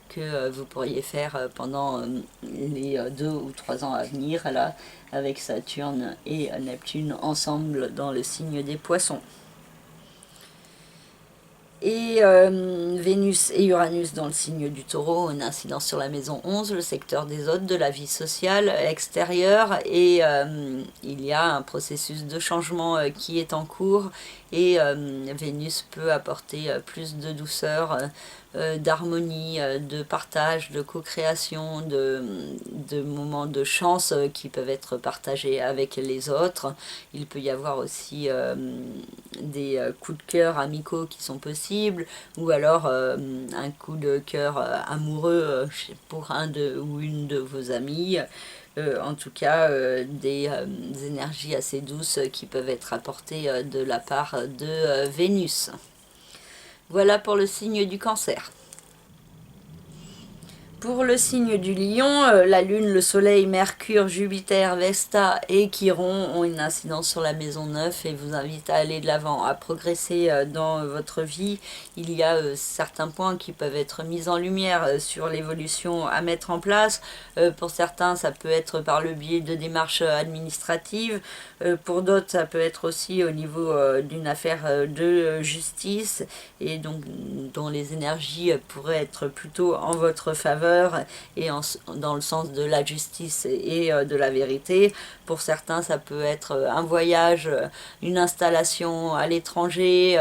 que vous pourriez faire pendant les 2 ou 3 ans à venir, là, avec Saturne et Neptune ensemble dans le signe des poissons. Et Vénus et Uranus dans le signe du Taureau, une incidence sur la maison 11, le secteur des hôtes, de la vie sociale extérieure, et il y a un processus de changement qui est en cours, et Vénus peut apporter plus de douceur, d'harmonie, de partage, de co-création, de moments de chance qui peuvent être partagés avec les autres. Il peut y avoir aussi des coups de cœur amicaux qui sont possibles, ou alors un coup de cœur amoureux pour un ou une de vos amis. En tout cas, des énergies assez douces qui peuvent être apportées de la part de Vénus. Voilà pour le signe du Cancer. Pour le signe du Lion, la Lune, le Soleil, Mercure, Jupiter, Vesta et Chiron ont une incidence sur la maison 9 et vous invitent à aller de l'avant, à progresser dans votre vie. Il y a certains points qui peuvent être mis en lumière sur l'évolution à mettre en place. Pour certains, ça peut être par le biais de démarches administratives. Pour d'autres, ça peut être aussi au niveau d'une affaire de justice et donc dont les énergies pourraient être plutôt en votre faveur et dans le sens de la justice et de la vérité. Pour certains, ça peut être un voyage, une installation à l'étranger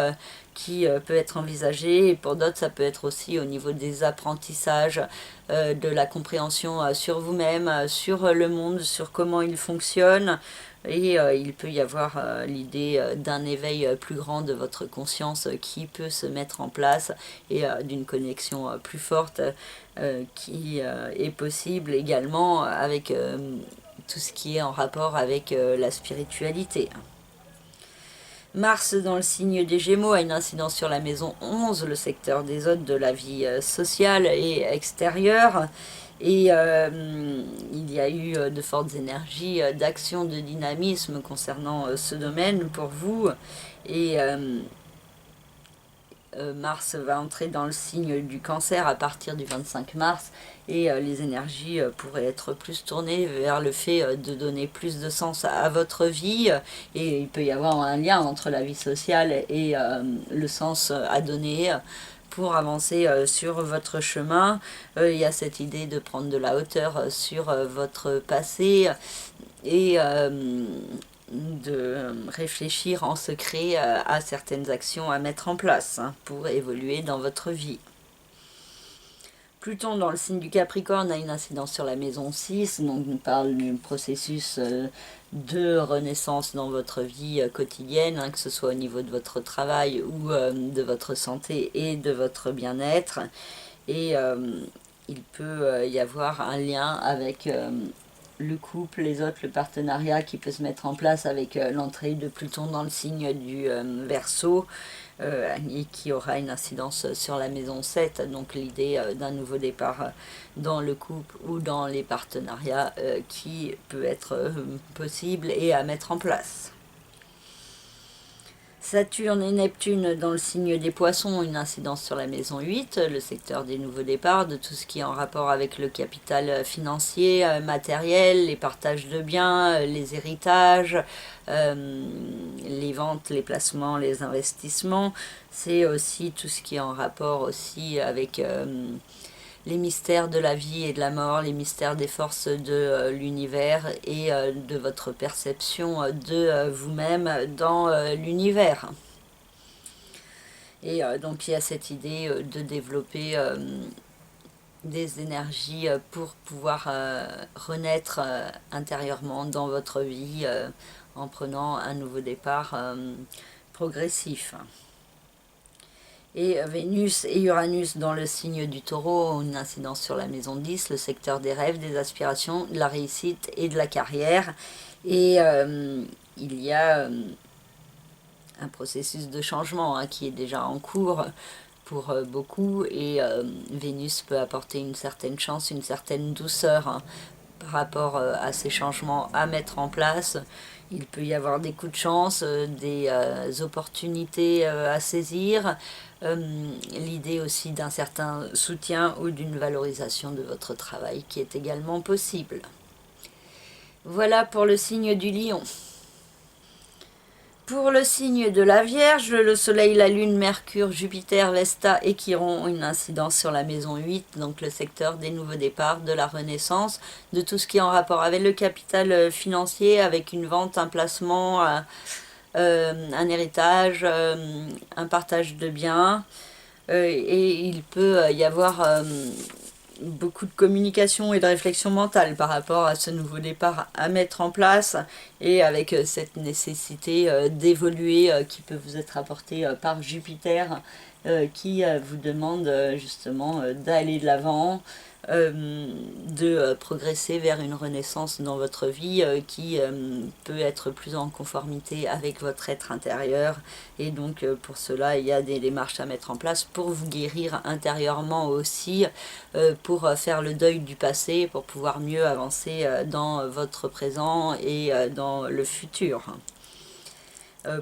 qui peut être envisagé, et pour d'autres, ça peut être aussi au niveau des apprentissages, de la compréhension sur vous-même, sur le monde, sur comment il fonctionne. Et il peut y avoir l'idée d'un éveil plus grand de votre conscience qui peut se mettre en place et d'une connexion plus forte qui est possible également avec tout ce qui est en rapport avec la spiritualité. Mars dans le signe des Gémeaux a une incidence sur la maison 11, le secteur des hôtes de la vie sociale et extérieure. Et il y a eu de fortes énergies d'action, de dynamisme concernant ce domaine pour vous. Et Mars va entrer dans le signe du Cancer à partir du 25 mars et les énergies pourraient être plus tournées vers le fait de donner plus de sens à votre vie, et il peut y avoir un lien entre la vie sociale et le sens à donner pour avancer sur votre chemin. Il y a cette idée de prendre de la hauteur sur votre passé et de réfléchir en secret à certaines actions à mettre en place pour évoluer dans votre vie. Pluton dans le signe du Capricorne a une incidence sur la maison 6, donc on parle du processus de renaissance dans votre vie quotidienne, que ce soit au niveau de votre travail ou de votre santé et de votre bien-être. Et il peut y avoir un lien avec le couple, les autres, le partenariat qui peut se mettre en place avec l'entrée de Pluton dans le signe du Verseau et qui aura une incidence sur la maison 7, donc l'idée d'un nouveau départ dans le couple ou dans les partenariats qui peut être possible et à mettre en place. Saturne et Neptune dans le signe des Poissons ont une incidence sur la maison 8, le secteur des nouveaux départs, de tout ce qui est en rapport avec le capital financier, matériel, les partages de biens, les héritages, les ventes, les placements, les investissements. C'est aussi tout ce qui est en rapport aussi avec les mystères de la vie et de la mort, les mystères des forces de l'univers et de votre perception de vous-même dans l'univers. Et donc il y a cette idée de développer des énergies pour pouvoir renaître intérieurement dans votre vie en prenant un nouveau départ progressif. Et Vénus et Uranus dans le signe du Taureau ont une incidence sur la maison 10, le secteur des rêves, des aspirations, de la réussite et de la carrière. Et il y a un processus de changement qui est déjà en cours pour beaucoup, et Vénus peut apporter une certaine chance, une certaine douceur par rapport à ces changements à mettre en place. Il peut y avoir des coups de chance, des opportunités à saisir, l'idée aussi d'un certain soutien ou d'une valorisation de votre travail qui est également possible. Voilà pour le signe du Lion. Pour le signe de la Vierge, le Soleil, la Lune, Mercure, Jupiter, Vesta et Chiron ont une incidence sur la maison 8, donc le secteur des nouveaux départs, de la renaissance, de tout ce qui est en rapport avec le capital financier, avec une vente, un placement, un héritage, un partage de biens. Et il peut y avoir beaucoup de communication et de réflexion mentale par rapport à ce nouveau départ à mettre en place, et avec cette nécessité d'évoluer qui peut vous être apportée par Jupiter qui vous demande justement d'aller de l'avant, de progresser vers une renaissance dans votre vie qui peut être plus en conformité avec votre être intérieur. Et donc pour cela, il y a des démarches à mettre en place pour vous guérir intérieurement aussi, pour faire le deuil du passé, pour pouvoir mieux avancer dans votre présent et dans le futur.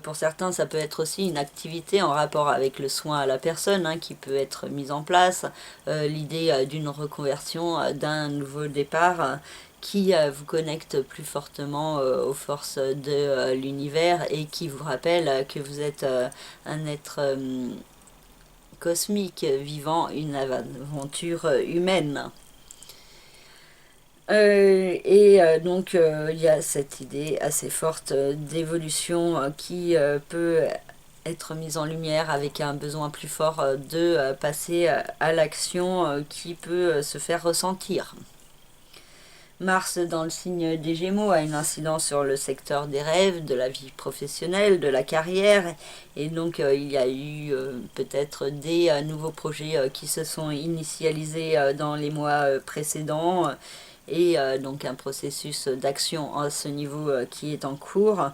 Pour certains, ça peut être aussi une activité en rapport avec le soin à la personne qui peut être mise en place. L'idée d'une reconversion, d'un nouveau départ qui vous connecte plus fortement aux forces de l'univers et qui vous rappelle que vous êtes un être cosmique vivant une aventure humaine. Donc il y a cette idée assez forte d'évolution qui peut être mise en lumière avec un besoin plus fort de passer à l'action qui peut se faire ressentir. Mars dans le signe des Gémeaux a une incidence sur le secteur des rêves, de la vie professionnelle, de la carrière, et donc il y a eu peut-être des nouveaux projets qui se sont initialisés dans les mois précédents, et donc un processus d'action à ce niveau qui est en cours.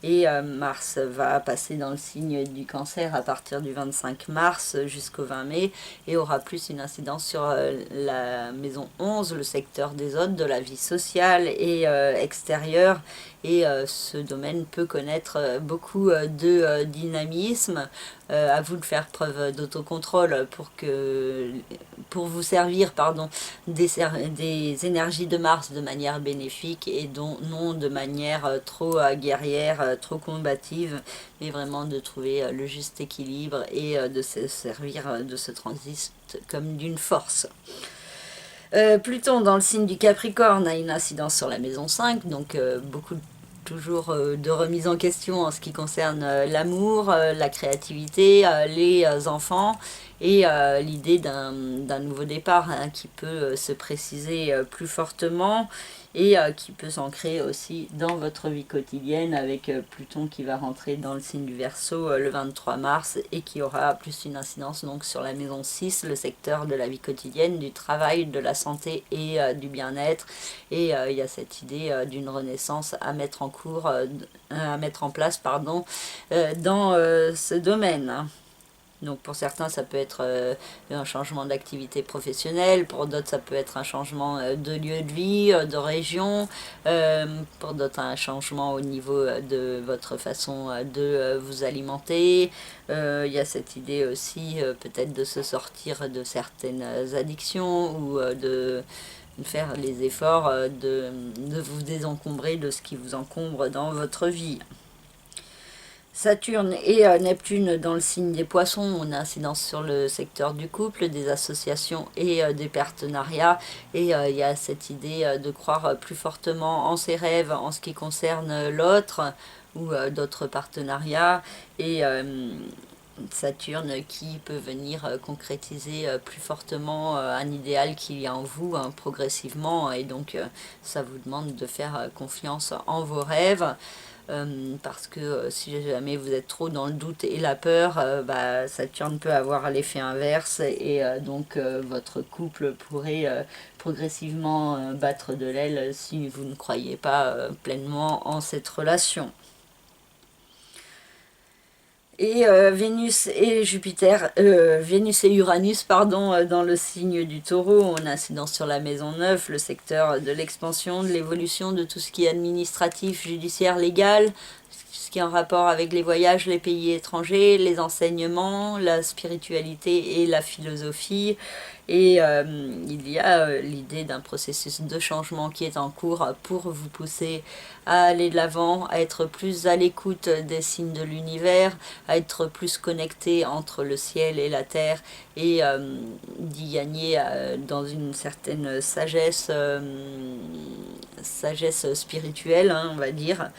Et Mars va passer dans le signe du Cancer à partir du 25 mars jusqu'au 20 mai et aura plus une incidence sur la maison 11, le secteur des autres, de la vie sociale et extérieure. Et ce domaine peut connaître beaucoup de dynamisme. À vous de faire preuve d'autocontrôle pour vous servir des énergies de Mars de manière bénéfique et non de manière trop guerrière, trop combative, mais vraiment de trouver le juste équilibre et de se servir de ce transit comme d'une force. Pluton dans le signe du Capricorne a une incidence sur la maison 5, donc beaucoup toujours de remise en question en ce qui concerne l'amour, la créativité, les enfants et l'idée d'un nouveau départ qui peut se préciser plus fortement et qui peut s'ancrer aussi dans votre vie quotidienne avec Pluton qui va rentrer dans le signe du Verseau le 23 mars et qui aura plus une incidence donc sur la maison 6, le secteur de la vie quotidienne, du travail, de la santé et du bien-être. Et il y a cette idée d'une renaissance à mettre en place dans ce domaine. Donc pour certains, ça peut être un changement d'activité professionnelle, pour d'autres, ça peut être un changement de lieu de vie, de région, pour d'autres, un changement au niveau de votre façon de vous alimenter. Il y a cette idée aussi peut-être de se sortir de certaines addictions ou de faire les efforts de vous désencombrer de ce qui vous encombre dans votre vie. Saturne et Neptune dans le signe des Poissons ont une incidence sur le secteur du couple, des associations et des partenariats. Et il y a cette idée de croire plus fortement en ses rêves en ce qui concerne l'autre ou d'autres partenariats. Et Saturne qui peut venir concrétiser plus fortement un idéal qu'il y a en vous progressivement. Et donc ça vous demande de faire confiance en vos rêves. Parce que si jamais vous êtes trop dans le doute et la peur, Saturne peut avoir l'effet inverse et donc votre couple pourrait progressivement battre de l'aile si vous ne croyez pas pleinement en cette relation. Et Vénus et Uranus, dans le signe du Taureau, ont une incidence sur la maison 9, le secteur de l'expansion, de l'évolution, de tout ce qui est administratif, judiciaire, légal, ce qui est en rapport avec les voyages, les pays étrangers, les enseignements, la spiritualité et la philosophie. Et il y a l'idée d'un processus de changement qui est en cours pour vous pousser à aller de l'avant, à être plus à l'écoute des signes de l'univers, à être plus connecté entre le ciel et la terre et d'y gagner dans une certaine sagesse spirituelle, on va dire,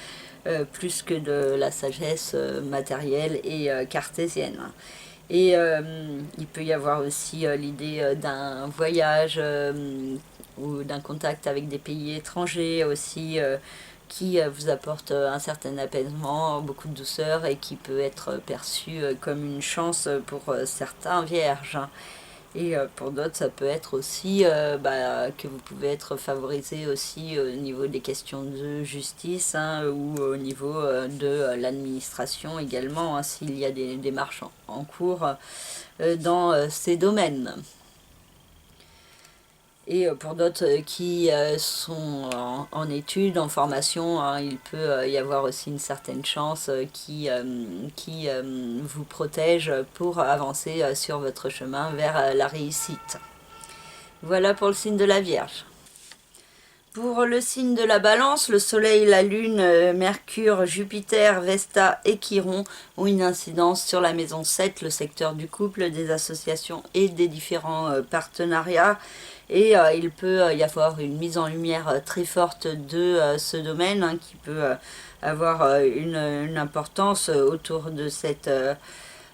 plus que de la sagesse matérielle et cartésienne. Et il peut y avoir aussi l'idée d'un voyage ou d'un contact avec des pays étrangers, aussi qui vous apporte un certain apaisement, beaucoup de douceur et qui peut être perçu comme une chance pour certains vierges. Et pour d'autres, ça peut être aussi que vous pouvez être favorisé aussi au niveau des questions de justice ou au niveau de l'administration également, s'il y a des démarches en cours dans ces domaines. Et pour d'autres qui sont en études, en formation, il peut y avoir aussi une certaine chance qui vous protège pour avancer sur votre chemin vers la réussite. Voilà pour le signe de la Vierge. Pour le signe de la Balance, le Soleil, la Lune, Mercure, Jupiter, Vesta et Chiron ont une incidence sur la maison 7, le secteur du couple, des associations et des différents partenariats. Et il peut y avoir une mise en lumière très forte de ce domaine qui peut avoir une importance autour de cette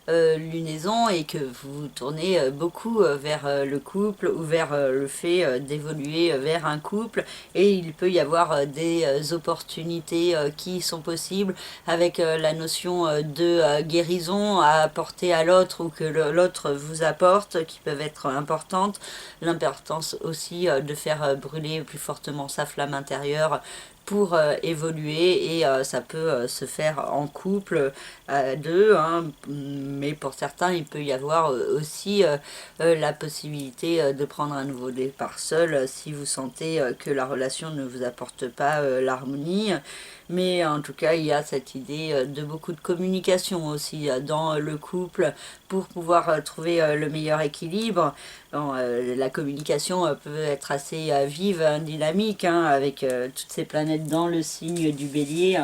lunaison et que vous tournez beaucoup vers le couple ou vers le fait d'évoluer vers un couple, et il peut y avoir des opportunités qui sont possibles avec la notion de guérison à apporter à l'autre ou que l'autre vous apporte, qui peuvent être importantes. L'importance aussi de faire brûler plus fortement sa flamme intérieure pour évoluer, et ça peut se faire en couple à deux, mais pour certains il peut y avoir aussi la possibilité de prendre un nouveau départ seul si vous sentez que la relation ne vous apporte pas l'harmonie. Mais en tout cas, il y a cette idée de beaucoup de communication aussi dans le couple pour pouvoir trouver le meilleur équilibre. Bon, la communication peut être assez vive, dynamique, avec toutes ces planètes dans le signe du Bélier.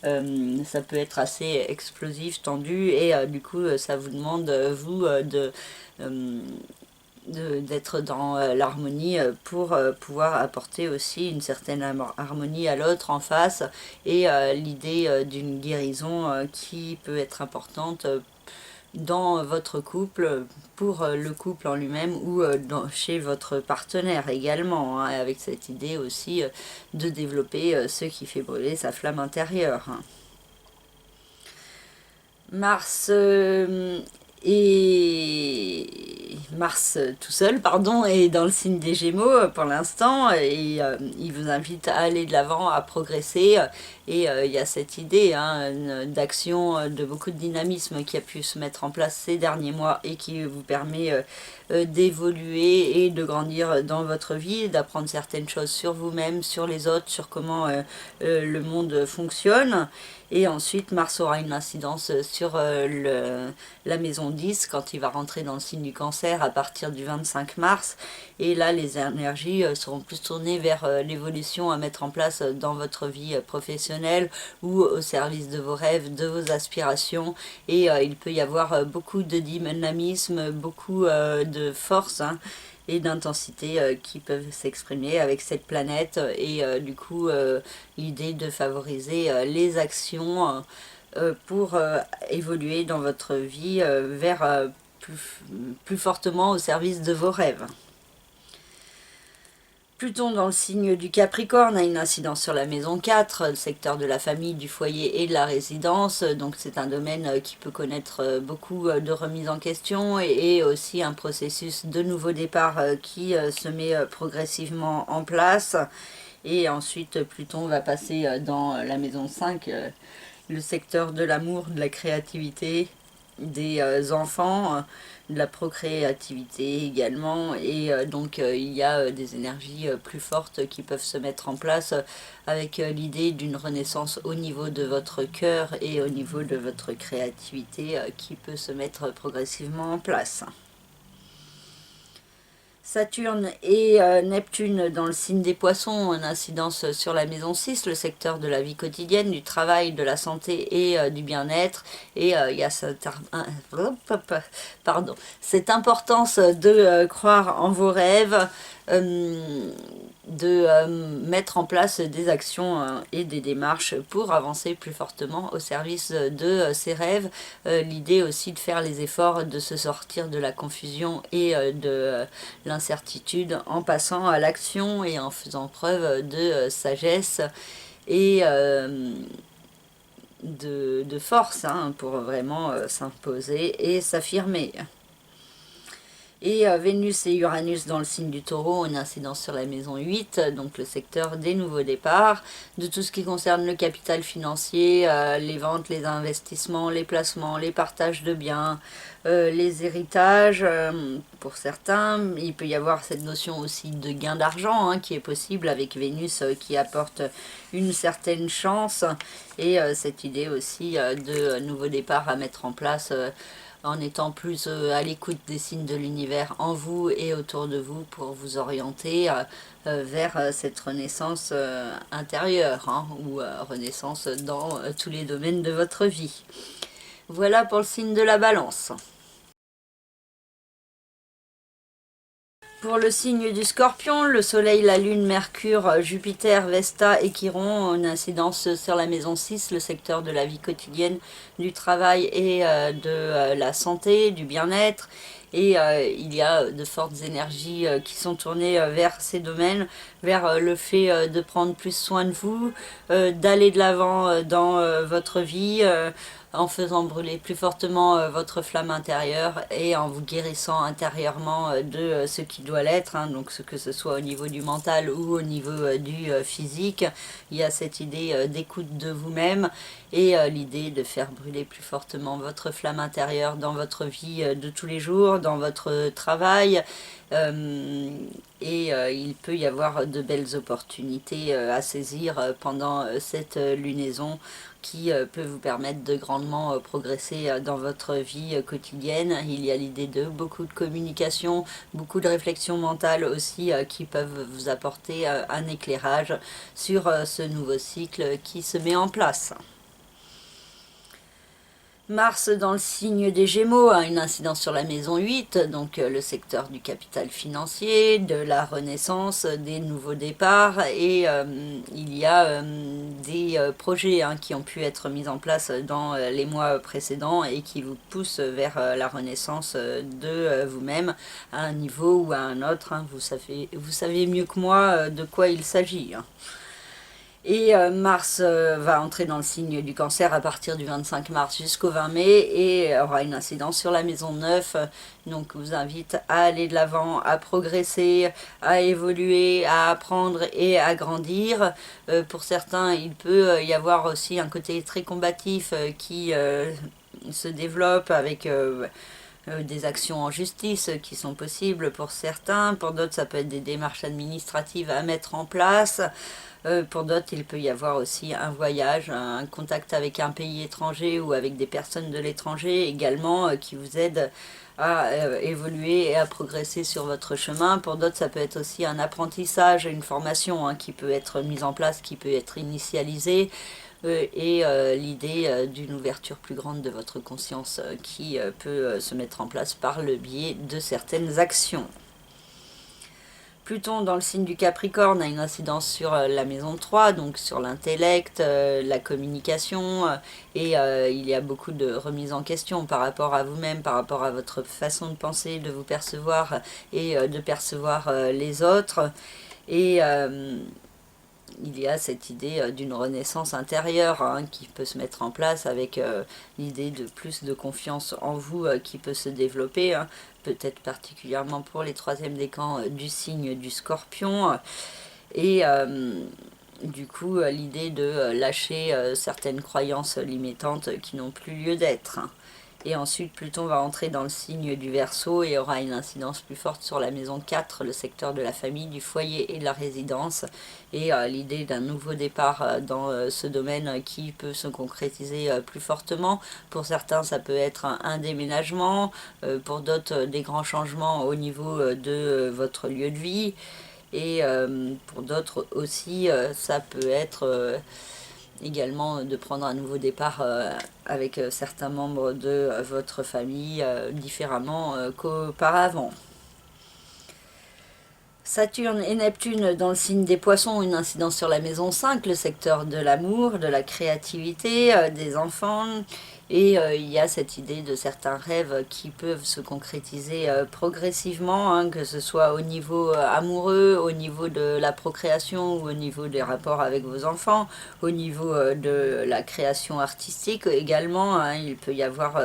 Ça peut être assez explosif, tendu, et du coup, ça vous demande, vous, d'être dans l'harmonie pour pouvoir apporter aussi une certaine harmonie à l'autre en face, et l'idée d'une guérison qui peut être importante dans votre couple, pour le couple en lui-même ou chez votre partenaire également, avec cette idée aussi de développer ce qui fait brûler sa flamme intérieure. Mars tout seul, pardon, est dans le signe des Gémeaux pour l'instant, et il vous invite à aller de l'avant, à progresser, et il y a cette idée d'action, de beaucoup de dynamisme qui a pu se mettre en place ces derniers mois et qui vous permet d'évoluer et de grandir dans votre vie, d'apprendre certaines choses sur vous-même, sur les autres, sur comment le monde fonctionne. Et ensuite, Mars aura une incidence sur la maison 10 quand il va rentrer dans le signe du Cancer à partir du 25 mars. Et là, les énergies seront plus tournées vers l'évolution à mettre en place dans votre vie professionnelle ou au service de vos rêves, de vos aspirations. Et il peut y avoir beaucoup de dynamisme, beaucoup de force, et d'intensité qui peuvent s'exprimer avec cette planète, et du coup l'idée de favoriser les actions pour évoluer dans votre vie vers plus fortement au service de vos rêves. Pluton dans le signe du Capricorne a une incidence sur la maison 4, le secteur de la famille, du foyer et de la résidence. Donc c'est un domaine qui peut connaître beaucoup de remises en question, et aussi un processus de nouveau départ qui se met progressivement en place. Et ensuite Pluton va passer dans la maison 5, le secteur de l'amour, de la créativité, des enfants, de la procréativité également, et donc il y a des énergies plus fortes qui peuvent se mettre en place avec l'idée d'une renaissance au niveau de votre cœur et au niveau de votre créativité qui peut se mettre progressivement en place. Saturne et Neptune dans le signe des Poissons ont une incidence sur la maison 6, le secteur de la vie quotidienne, du travail, de la santé et du bien-être. Et il y a cette importance de croire en vos rêves, de mettre en place des actions et des démarches pour avancer plus fortement au service de ses rêves. L'idée aussi de faire les efforts, de se sortir de la confusion et de l'incertitude en passant à l'action et en faisant preuve de sagesse et de force hein, pour vraiment s'imposer et s'affirmer. Et Vénus et Uranus dans le signe du Taureau ont une incidence sur la maison 8, donc le secteur des nouveaux départs, de tout ce qui concerne le capital financier, les ventes, les investissements, les placements, les partages de biens, les héritages. Pour certains, il peut y avoir cette notion aussi de gain d'argent hein, qui est possible avec Vénus qui apporte une certaine chance et cette idée aussi de nouveaux départs à mettre en place en étant plus à l'écoute des signes de l'univers en vous et autour de vous pour vous orienter vers cette renaissance intérieure hein, ou renaissance dans tous les domaines de votre vie. Voilà pour le signe de la Balance. Pour le signe du Scorpion, le Soleil, la Lune, Mercure, Jupiter, Vesta et Chiron ont une incidence sur la maison 6, le secteur de la vie quotidienne, du travail et de la santé, du bien-être. Et il y a de fortes énergies qui sont tournées vers ces domaines, vers le fait de prendre plus soin de vous, d'aller de l'avant dans votre vie, en faisant brûler plus fortement votre flamme intérieure et en vous guérissant intérieurement de ce qui doit l'être, hein, donc que ce soit au niveau du mental ou au niveau du physique. Il y a cette idée d'écoute de vous-même et l'idée de faire brûler plus fortement votre flamme intérieure dans votre vie de tous les jours, dans votre travail. Il peut y avoir de belles opportunités à saisir pendant cette lunaison qui peut vous permettre de grandement progresser dans votre vie quotidienne. Il y a l'idée de beaucoup de communication, beaucoup de réflexion mentale aussi qui peuvent vous apporter un éclairage sur ce nouveau cycle qui se met en place. Mars dans le signe des Gémeaux a une incidence sur la maison 8, donc le secteur du capital financier, de la renaissance, des nouveaux départs et il y a des projets hein, qui ont pu être mis en place dans les mois précédents et qui vous poussent vers la renaissance de vous-même à un niveau ou à un autre. Hein. Vous savez mieux que moi de quoi il s'agit. Hein. Et Mars va entrer dans le signe du Cancer à partir du 25 mars jusqu'au 20 mai et aura une incidence sur la maison 9. Donc vous invite à aller de l'avant, à progresser, à évoluer, à apprendre et à grandir. Pour certains, il peut y avoir aussi un côté très combatif qui se développe avec des actions en justice qui sont possibles pour certains. Pour d'autres, ça peut être des démarches administratives à mettre en place. Pour d'autres, il peut y avoir aussi un voyage, un contact avec un pays étranger ou avec des personnes de l'étranger également qui vous aident à évoluer et à progresser sur votre chemin. Pour d'autres, ça peut être aussi un apprentissage, une formation hein, qui peut être mise en place, qui peut être initialisée. Et l'idée d'une ouverture plus grande de votre conscience qui peut se mettre en place par le biais de certaines actions. Pluton dans le signe du Capricorne a une incidence sur la maison 3, donc sur l'intellect, la communication, et il y a beaucoup de remises en question par rapport à vous-même, par rapport à votre façon de penser, de vous percevoir et de percevoir les autres. Et il y a cette idée d'une renaissance intérieure hein, qui peut se mettre en place avec l'idée de plus de confiance en vous qui peut se développer, hein, peut-être particulièrement pour les troisièmes décans du signe du Scorpion. Et du coup, l'idée de lâcher certaines croyances limitantes qui n'ont plus lieu d'être. Et ensuite, Pluton va entrer dans le signe du Verseau et aura une incidence plus forte sur la maison 4, le secteur de la famille, du foyer et de la résidence. Et l'idée d'un nouveau départ dans ce domaine qui peut se concrétiser plus fortement. Pour certains, ça peut être un déménagement. Pour d'autres, des grands changements au niveau de votre lieu de vie. Et pour d'autres aussi, ça peut être également de prendre un nouveau départ avec certains membres de votre famille différemment qu'auparavant. Saturne et Neptune dans le signe des Poissons ont une incidence sur la maison 5, le secteur de l'amour, de la créativité, des enfants. Et il y a cette idée de certains rêves qui peuvent se concrétiser progressivement, hein, que ce soit au niveau amoureux, au niveau de la procréation ou au niveau des rapports avec vos enfants, au niveau de la création artistique également, hein, il peut y avoir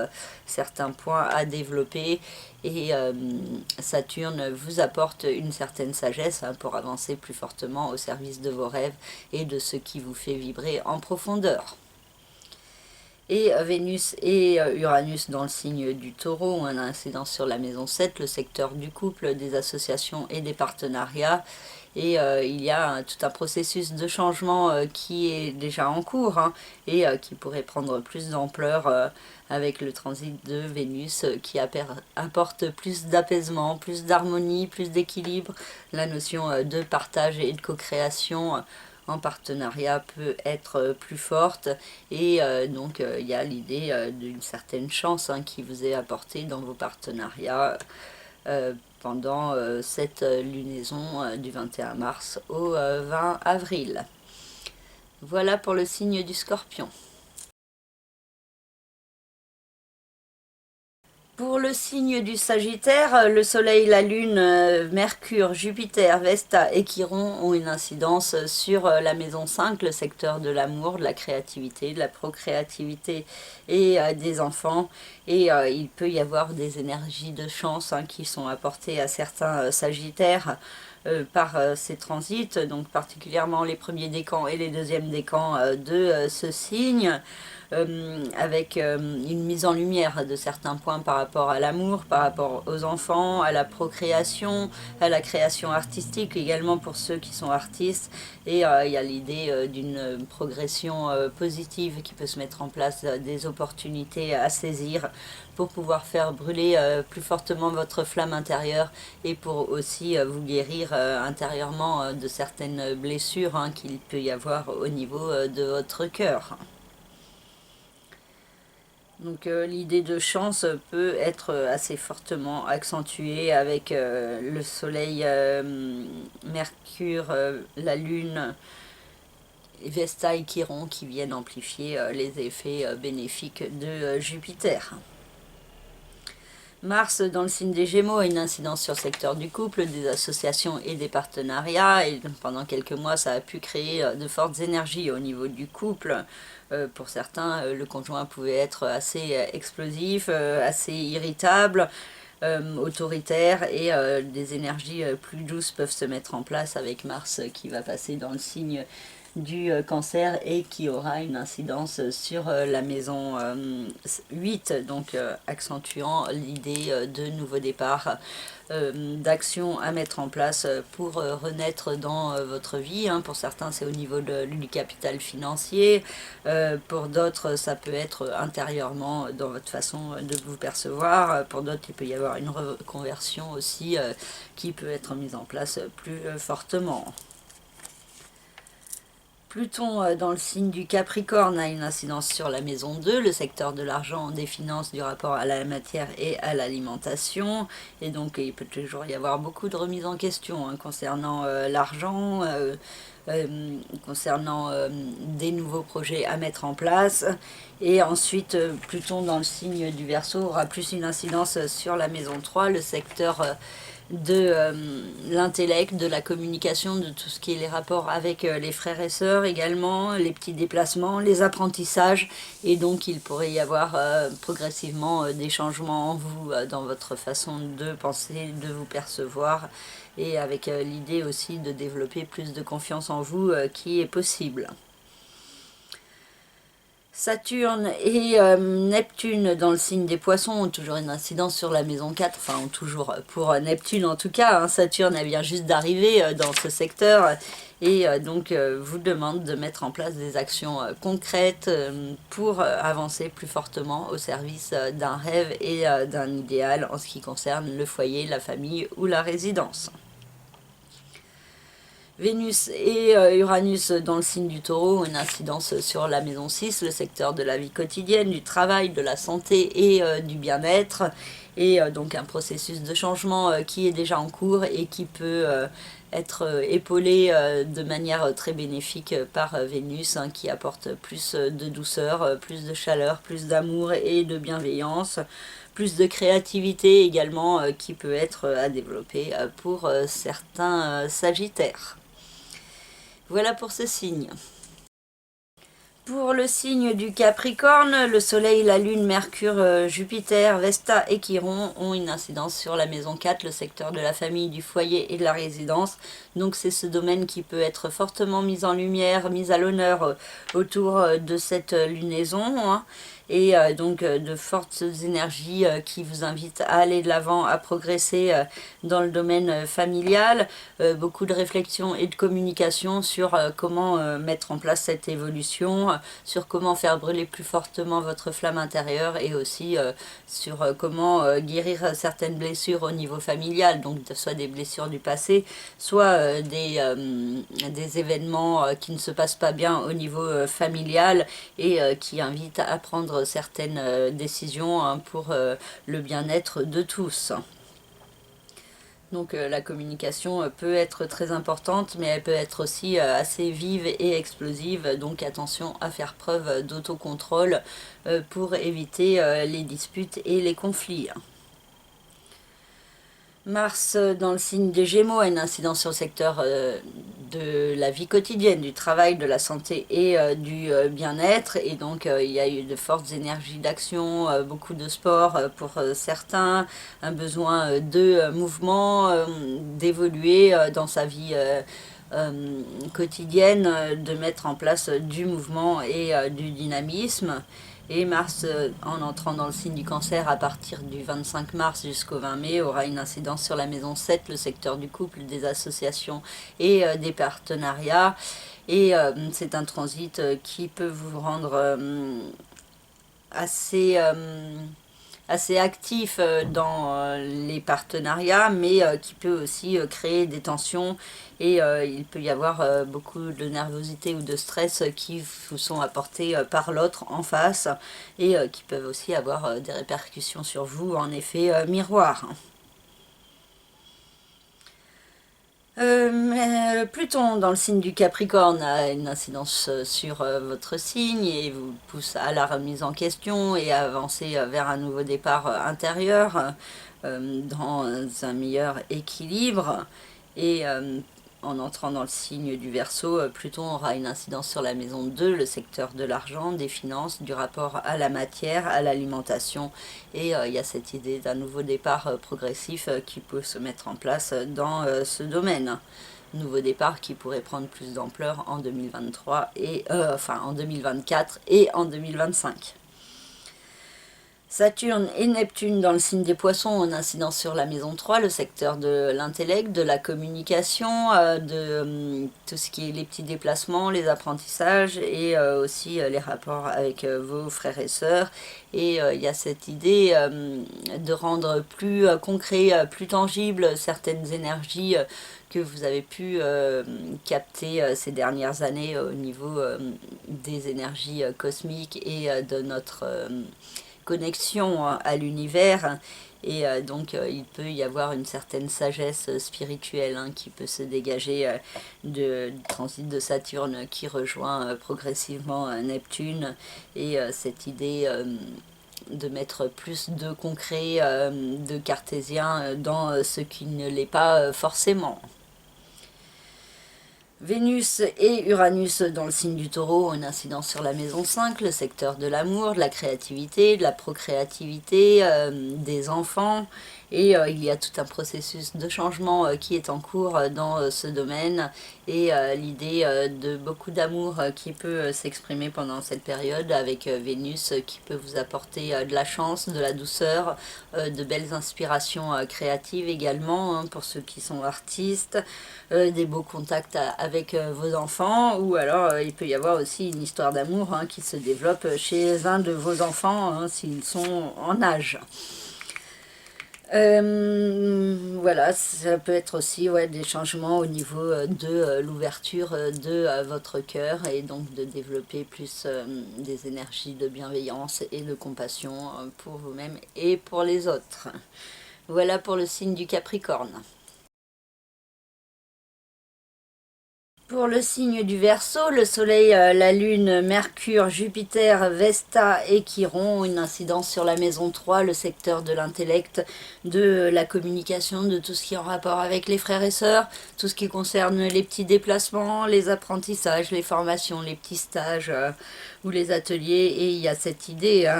certains points à développer et Saturne vous apporte une certaine sagesse, hein, pour avancer plus fortement au service de vos rêves et de ce qui vous fait vibrer en profondeur. Et Vénus et Uranus dans le signe du Taureau ont une incidence sur la maison 7, le secteur du couple, des associations et des partenariats. Et il y a tout un processus de changement qui est déjà en cours, hein, et qui pourrait prendre plus d'ampleur avec le transit de Vénus qui apporte plus d'apaisement, plus d'harmonie, plus d'équilibre. La notion de partage et de co-création en partenariat peut être plus forte et donc il y a l'idée d'une certaine chance, hein, qui vous est apportée dans vos partenariats pendant cette lunaison du 21 mars au 20 avril. Voilà pour le signe du Scorpion. Pour le signe du Sagittaire, le Soleil, la Lune, Mercure, Jupiter, Vesta et Chiron ont une incidence sur la maison 5, le secteur de l'amour, de la créativité, de la procréativité et des enfants. Et il peut y avoir des énergies de chance, hein, qui sont apportées à certains Sagittaires par ces transits, donc particulièrement les premiers décans et les deuxièmes décans de ce signe. Avec une mise en lumière de certains points par rapport à l'amour, par rapport aux enfants, à la procréation, à la création artistique également pour ceux qui sont artistes. Et il y a l'idée d'une progression positive qui peut se mettre en place, des opportunités à saisir pour pouvoir faire brûler plus fortement votre flamme intérieure et pour aussi vous guérir intérieurement de certaines blessures, hein, qu'il peut y avoir au niveau de votre cœur. Donc l'idée de chance peut être assez fortement accentuée avec le Soleil, Mercure, la Lune, Vesta et Chiron qui viennent amplifier les effets bénéfiques de Jupiter. Mars dans le signe des Gémeaux a une incidence sur le secteur du couple, des associations et des partenariats, et pendant quelques mois ça a pu créer de fortes énergies au niveau du couple. Pour certains, le conjoint pouvait être assez explosif, assez irritable, autoritaire, et des énergies plus douces peuvent se mettre en place avec Mars qui va passer dans le signe du Cancer et qui aura une incidence sur la maison 8, donc accentuant l'idée de nouveau départ, d'actions à mettre en place pour renaître dans votre vie, hein. Pour certains c'est au niveau du capital financier, pour d'autres ça peut être intérieurement dans votre façon de vous percevoir, pour d'autres il peut y avoir une reconversion aussi qui peut être mise en place plus fortement. Pluton dans le signe du Capricorne a une incidence sur la maison 2, le secteur de l'argent, des finances, du rapport à la matière et à l'alimentation. Et donc il peut toujours y avoir beaucoup de remises en question, hein, concernant l'argent, concernant des nouveaux projets à mettre en place. Et ensuite Pluton dans le signe du Verseau aura plus une incidence sur la maison 3, le secteur de l'intellect, de la communication, de tout ce qui est les rapports avec les frères et sœurs également, les petits déplacements, les apprentissages, et donc il pourrait y avoir progressivement des changements en vous, dans votre façon de penser, de vous percevoir, et avec l'idée aussi de développer plus de confiance en vous qui est possible. Saturne et Neptune dans le signe des Poissons ont toujours une incidence sur la maison 4, enfin ont toujours, pour Neptune en tout cas, hein. Saturne elle vient juste d'arriver dans ce secteur et donc vous demande de mettre en place des actions concrètes pour avancer plus fortement au service d'un rêve et d'un idéal en ce qui concerne le foyer, la famille ou la résidence. Vénus et Uranus dans le signe du Taureau ont une incidence sur la maison 6, le secteur de la vie quotidienne, du travail, de la santé et du bien-être. Et donc un processus de changement qui est déjà en cours et qui peut être épaulé de manière très bénéfique par Vénus, hein, qui apporte plus de douceur, plus de chaleur, plus d'amour et de bienveillance, plus de créativité également qui peut être à développer pour certains Sagittaires. Voilà pour ce signe. Pour le signe du Capricorne, le Soleil, la Lune, Mercure, Jupiter, Vesta et Chiron ont une incidence sur la maison 4, le secteur de la famille, du foyer et de la résidence. Donc c'est ce domaine qui peut être fortement mis en lumière, mis à l'honneur autour de cette lunaison, hein. Et donc de fortes énergies qui vous invitent à aller de l'avant, à progresser dans le domaine familial. Beaucoup de réflexion et de communication sur comment mettre en place cette évolution, sur comment faire brûler plus fortement votre flamme intérieure et aussi sur comment guérir certaines blessures au niveau familial, donc soit des blessures du passé, soit des événements qui ne se passent pas bien au niveau familial et qui invitent à prendre certaines décisions, hein, pour le bien-être de tous. Donc la communication peut être très importante, mais elle peut être aussi assez vive et explosive, donc attention à faire preuve d'autocontrôle pour éviter les disputes et les conflits. Mars dans le signe des Gémeaux a une incidence sur le secteur de la vie quotidienne, du travail, de la santé et du bien-être. Et donc il y a eu de fortes énergies d'action, beaucoup de sport pour certains, un besoin de mouvement, d'évoluer dans sa vie quotidienne, de mettre en place du mouvement et du dynamisme. Et Mars, en entrant dans le signe du Cancer à partir du 25 mars jusqu'au 20 mai, aura une incidence sur la maison 7, le secteur du couple, des associations et des partenariats. Et c'est un transit qui peut vous rendre assez actif dans les partenariats, mais qui peut aussi créer des tensions et il peut y avoir beaucoup de nervosité ou de stress qui vous sont apportés par l'autre en face et qui peuvent aussi avoir des répercussions sur vous en effet miroir. Pluton dans le signe du Capricorne a une incidence sur votre signe et vous pousse à la remise en question et à avancer vers un nouveau départ intérieur dans un meilleur équilibre. Et en entrant dans le signe du Verseau, Pluton aura une incidence sur la maison 2, le secteur de l'argent, des finances, du rapport à la matière, à l'alimentation. Et il y a cette idée d'un nouveau départ progressif qui peut se mettre en place dans ce domaine. Nouveau départ qui pourrait prendre plus d'ampleur en 2023 et en 2024 et en 2025. Saturne et Neptune dans le signe des Poissons ont une incidence sur la maison 3, le secteur de l'intellect, de la communication, de tout ce qui est les petits déplacements, les apprentissages et aussi les rapports avec vos frères et sœurs. Et il y a cette idée de rendre plus concret, plus tangible certaines énergies que vous avez pu capter ces dernières années au niveau des énergies cosmiques et de notre connexion à l'univers. Et donc il peut y avoir une certaine sagesse spirituelle, hein, qui peut se dégager du transit de Saturne qui rejoint progressivement Neptune et cette idée de mettre plus de concret, de cartésien dans ce qui ne l'est pas forcément. Vénus et Uranus dans le signe du Taureau ont une incidence sur la maison 5, le secteur de l'amour, de la créativité, de la procréativité, des enfants. Et il y a tout un processus de changement qui est en cours dans ce domaine. Et l'idée de beaucoup d'amour qui peut s'exprimer pendant cette période avec Vénus qui peut vous apporter de la chance, de la douceur, de belles inspirations créatives également, hein, pour ceux qui sont artistes, des beaux contacts avec vos enfants, ou alors il peut y avoir aussi une histoire d'amour, hein, qui se développe chez un de vos enfants, hein, s'ils sont en âge. Voilà, ça peut être aussi des changements au niveau de l'ouverture de votre cœur et donc de développer plus des énergies de bienveillance et de compassion pour vous-même et pour les autres. Voilà pour le signe du Capricorne. Pour le signe du Verseau, le Soleil, la Lune, Mercure, Jupiter, Vesta et Chiron ont une incidence sur la maison 3, le secteur de l'intellect, de la communication, de tout ce qui est en rapport avec les frères et sœurs, tout ce qui concerne les petits déplacements, les apprentissages, les formations, les petits stages ou les ateliers. Et il y a cette idée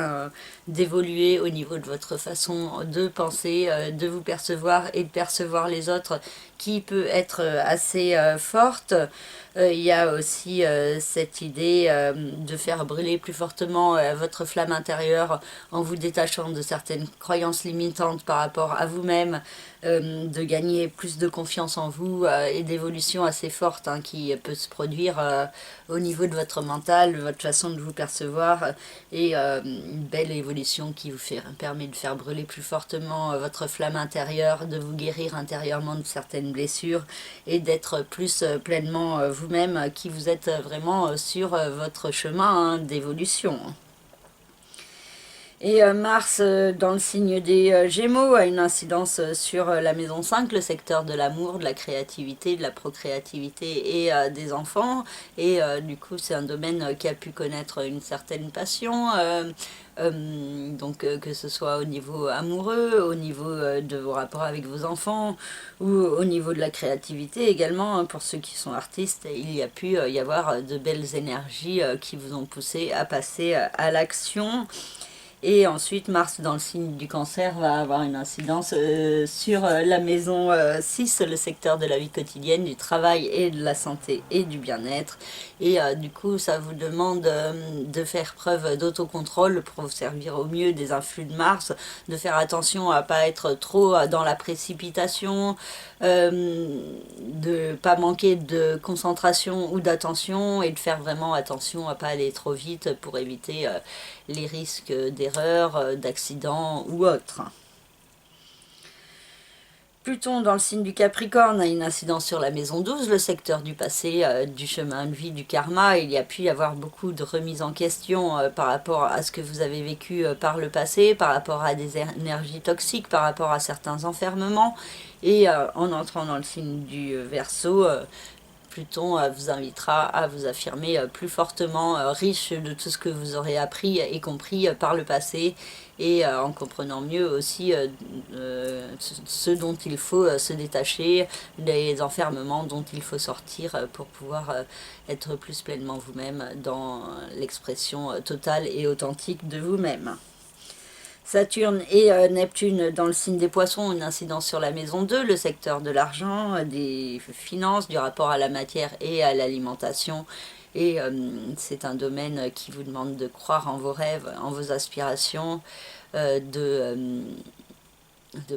d'évoluer au niveau de votre façon de penser, de vous percevoir et de percevoir les autres, qui peut être assez forte. Il y a aussi cette idée de faire brûler plus fortement votre flamme intérieure en vous détachant de certaines croyances limitantes par rapport à vous-même, de gagner plus de confiance en vous et d'évolution assez forte qui peut se produire au niveau de votre mental, de votre façon de vous percevoir, et une belle évolution qui vous permet de faire brûler plus fortement votre flamme intérieure, de vous guérir intérieurement de certaines blessures et d'être plus pleinement vous-même qui vous êtes vraiment sur votre chemin d'évolution. Et Mars, dans le signe des Gémeaux, a une incidence sur la maison 5, le secteur de l'amour, de la créativité, de la procréativité et des enfants. Et du coup, c'est un domaine qui a pu connaître une certaine passion. Donc que ce soit au niveau amoureux, au niveau de vos rapports avec vos enfants, ou au niveau de la créativité également, pour ceux qui sont artistes, il y a pu y avoir de belles énergies qui vous ont poussé à passer à l'action. Et ensuite, Mars, dans le signe du Cancer, va avoir une incidence sur la maison 6, le secteur de la vie quotidienne, du travail et de la santé et du bien-être. Et du coup, ça vous demande de faire preuve d'autocontrôle pour vous servir au mieux des influx de Mars, de faire attention à ne pas être trop dans la précipitation, de ne pas manquer de concentration ou d'attention et de faire vraiment attention à ne pas aller trop vite pour éviter les risques d'erreurs, d'accidents ou autres. Pluton, dans le signe du Capricorne, a une incidence sur la maison 12, le secteur du passé, du chemin de vie, du karma. Il y a pu y avoir beaucoup de remises en question par rapport à ce que vous avez vécu par le passé, par rapport à des énergies toxiques, par rapport à certains enfermements. Et en entrant dans le signe du Verseau, Pluton vous invitera à vous affirmer plus fortement, riche de tout ce que vous aurez appris et compris par le passé, et en comprenant mieux aussi ce dont il faut se détacher, les enfermements dont il faut sortir pour pouvoir être plus pleinement vous-même dans l'expression totale et authentique de vous-même. Saturne et Neptune dans le signe des Poissons, une incidence sur la maison 2, le secteur de l'argent, des finances, du rapport à la matière et à l'alimentation. Et c'est un domaine qui vous demande de croire en vos rêves, en vos aspirations, de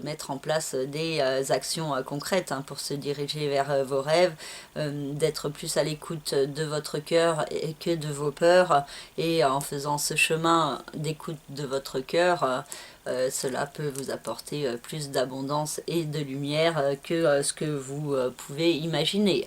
mettre en place des actions concrètes pour se diriger vers vos rêves, d'être plus à l'écoute de votre cœur que de vos peurs, et en faisant ce chemin d'écoute de votre cœur, cela peut vous apporter plus d'abondance et de lumière que ce que vous pouvez imaginer.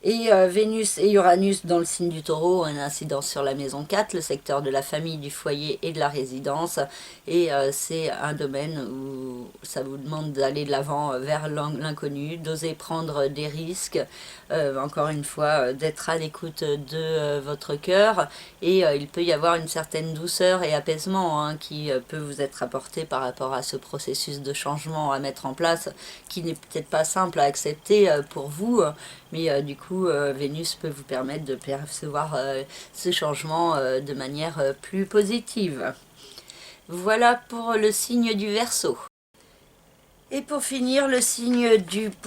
Et Vénus et Uranus dans le signe du Taureau ont une incidence sur la maison 4, le secteur de la famille, du foyer et de la résidence. Et c'est un domaine où ça vous demande d'aller de l'avant vers l'inconnu, d'oser prendre des risques, encore une fois, d'être à l'écoute de votre cœur. Et il peut y avoir une certaine douceur et apaisement qui peut vous être apporté par rapport à ce processus de changement à mettre en place, qui n'est peut-être pas simple à accepter pour vous, mais du coup, Vénus peut vous permettre de percevoir ce changement de manière plus positive. Voilà pour le signe du Verseau. Et pour finir, le signe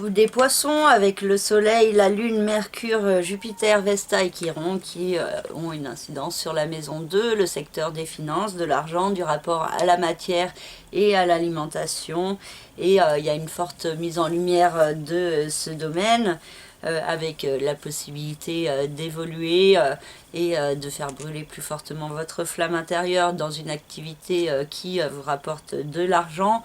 des Poissons, avec le Soleil, la Lune, Mercure, Jupiter, Vesta et Chiron, qui ont une incidence sur la maison 2, le secteur des finances, de l'argent, du rapport à la matière et à l'alimentation. Et il y a une forte mise en lumière de ce domaine. avec la possibilité d'évoluer et de faire brûler plus fortement votre flamme intérieure dans une activité qui vous rapporte de l'argent,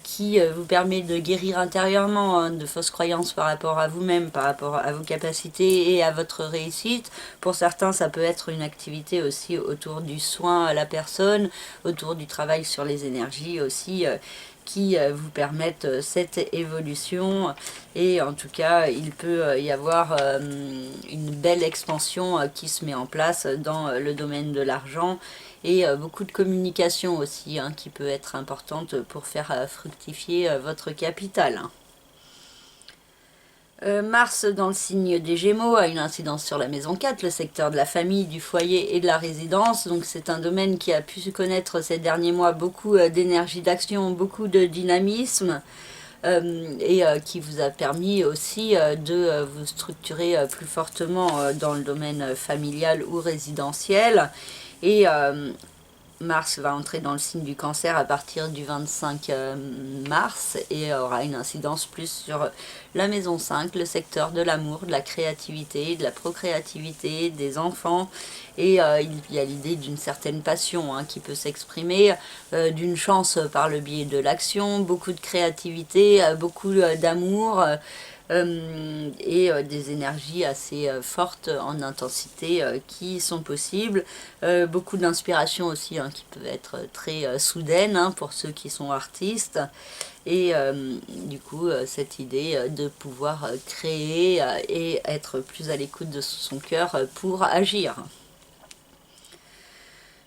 qui vous permet de guérir intérieurement hein, de fausses croyances par rapport à vous-même, par rapport à vos capacités et à votre réussite. Pour certains, ça peut être une activité aussi autour du soin à la personne, autour du travail sur les énergies aussi, qui vous permettent cette évolution. Et en tout cas, il peut y avoir une belle expansion qui se met en place dans le domaine de l'argent et beaucoup de communication aussi hein, qui peut être importante pour faire fructifier votre capital. Mars dans le signe des Gémeaux a une incidence sur la maison 4, le secteur de la famille, du foyer et de la résidence. Donc c'est un domaine qui a pu connaître ces derniers mois beaucoup d'énergie d'action, beaucoup de dynamisme et qui vous a permis aussi de vous structurer plus fortement dans le domaine familial ou résidentiel. Et Mars va entrer dans le signe du Cancer à partir du 25 mars et aura une incidence plus sur la maison 5, le secteur de l'amour, de la créativité, de la procréativité, des enfants. Et il y a l'idée d'une certaine passion hein, qui peut s'exprimer, d'une chance par le biais de l'action, beaucoup de créativité, beaucoup d'amour. Et des énergies assez fortes en intensité qui sont possibles. Beaucoup d'inspiration aussi hein, qui peut être très soudaine hein, pour ceux qui sont artistes. Et du coup, cette idée de pouvoir créer et être plus à l'écoute de son cœur pour agir.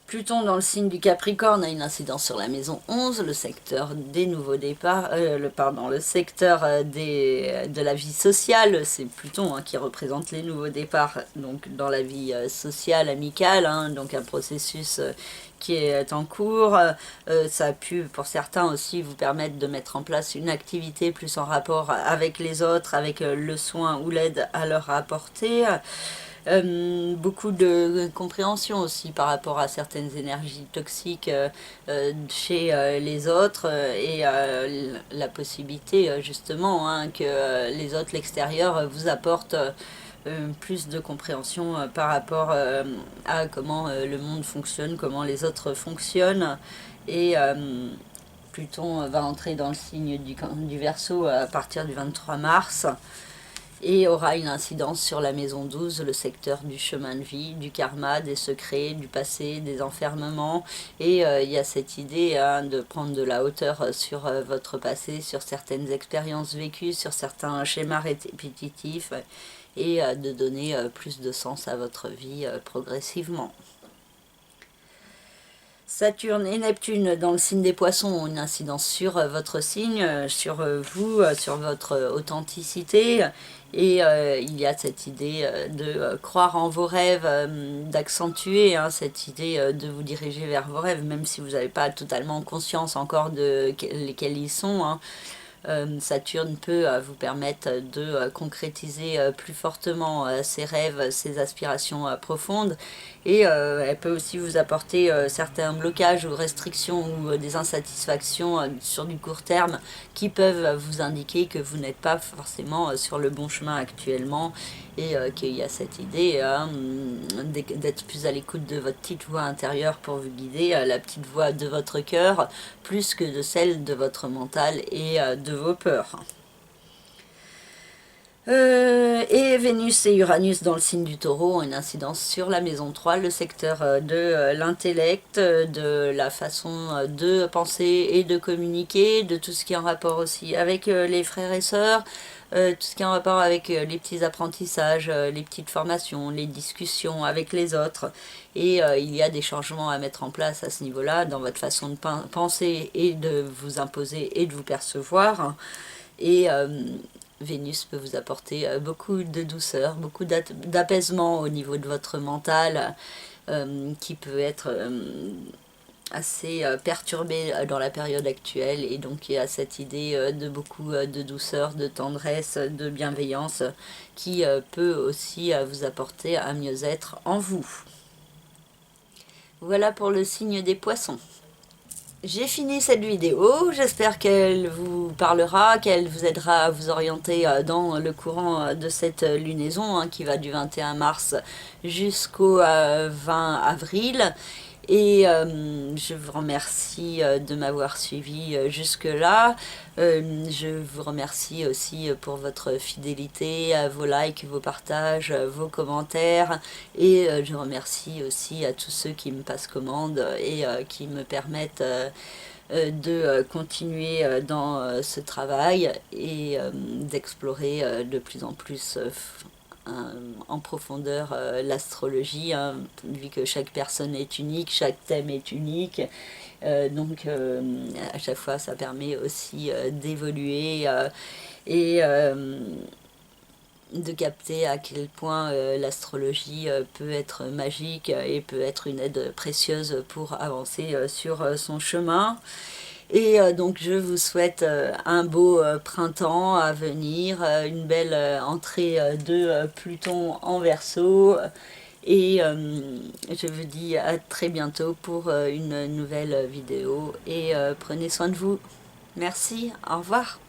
Pluton dans le signe du Capricorne a une incidence sur la maison 11, le secteur des nouveaux départs, le secteur de la vie sociale. C'est Pluton hein, qui représente les nouveaux départs donc dans la vie sociale, amicale, hein, donc un processus qui est en cours. Ça a pu pour certains aussi vous permettre de mettre en place une activité plus en rapport avec les autres, avec le soin ou l'aide à leur apporter. Beaucoup de compréhension aussi par rapport à certaines énergies toxiques chez les autres et la possibilité justement hein, que les autres, l'extérieur, vous apportent plus de compréhension par rapport à comment le monde fonctionne, comment les autres fonctionnent. Et Pluton va entrer dans le signe du Verseau à partir du 23 mars. Et aura une incidence sur la maison 12, le secteur du chemin de vie, du karma, des secrets, du passé, des enfermements. Et il y a cette idée hein, de prendre de la hauteur sur votre passé, sur certaines expériences vécues, sur certains schémas répétitifs et de donner plus de sens à votre vie progressivement. Saturne et Neptune dans le signe des Poissons ont une incidence sur votre signe, sur vous, sur votre authenticité. Et il y a cette idée de croire en vos rêves, d'accentuer hein, cette idée de vous diriger vers vos rêves, même si vous n'avez pas totalement conscience encore de lesquels ils sont. Hein. Saturne peut vous permettre de concrétiser plus fortement ses rêves, ses aspirations profondes et elle peut aussi vous apporter certains blocages ou restrictions ou des insatisfactions sur du court terme qui peuvent vous indiquer que vous n'êtes pas forcément sur le bon chemin actuellement et qu'il y a cette idée d'être plus à l'écoute de votre petite voix intérieure pour vous guider, la petite voix de votre cœur, plus que de celle de votre mental et de vos peurs. Et Vénus et Uranus dans le signe du Taureau ont une incidence sur la maison 3, le secteur de l'intellect, de la façon de penser et de communiquer, de tout ce qui est en rapport aussi avec les frères et sœurs, tout ce qui est en rapport avec les petits apprentissages, les petites formations, les discussions avec les autres. Et il y a des changements à mettre en place à ce niveau-là, dans votre façon de penser et de vous imposer et de vous percevoir. Et Vénus peut vous apporter beaucoup de douceur, beaucoup d'apaisement au niveau de votre mental, qui peut être assez perturbé dans la période actuelle. Et donc il y a cette idée de beaucoup de douceur, de tendresse, de bienveillance, qui peut aussi vous apporter un mieux-être en vous. Voilà pour le signe des Poissons. J'ai fini cette vidéo, j'espère qu'elle vous parlera, qu'elle vous aidera à vous orienter dans le courant de cette lunaison qui va du 21 mars jusqu'au 20 avril. Et je vous remercie de m'avoir suivi jusque-là. Je vous remercie aussi pour votre fidélité, vos likes, vos partages, vos commentaires. Et je remercie aussi à tous ceux qui me passent commande et qui me permettent de continuer dans ce travail et d'explorer de plus en plus en profondeur l'astrologie, vu que chaque personne est unique, chaque thème est unique. Donc à chaque fois ça permet aussi d'évoluer et de capter à quel point l'astrologie peut être magique et peut être une aide précieuse pour avancer sur son chemin. Et donc je vous souhaite un beau printemps à venir, une belle entrée de Pluton en Verseau. Et je vous dis à très bientôt pour une nouvelle vidéo. Et prenez soin de vous. Merci, au revoir.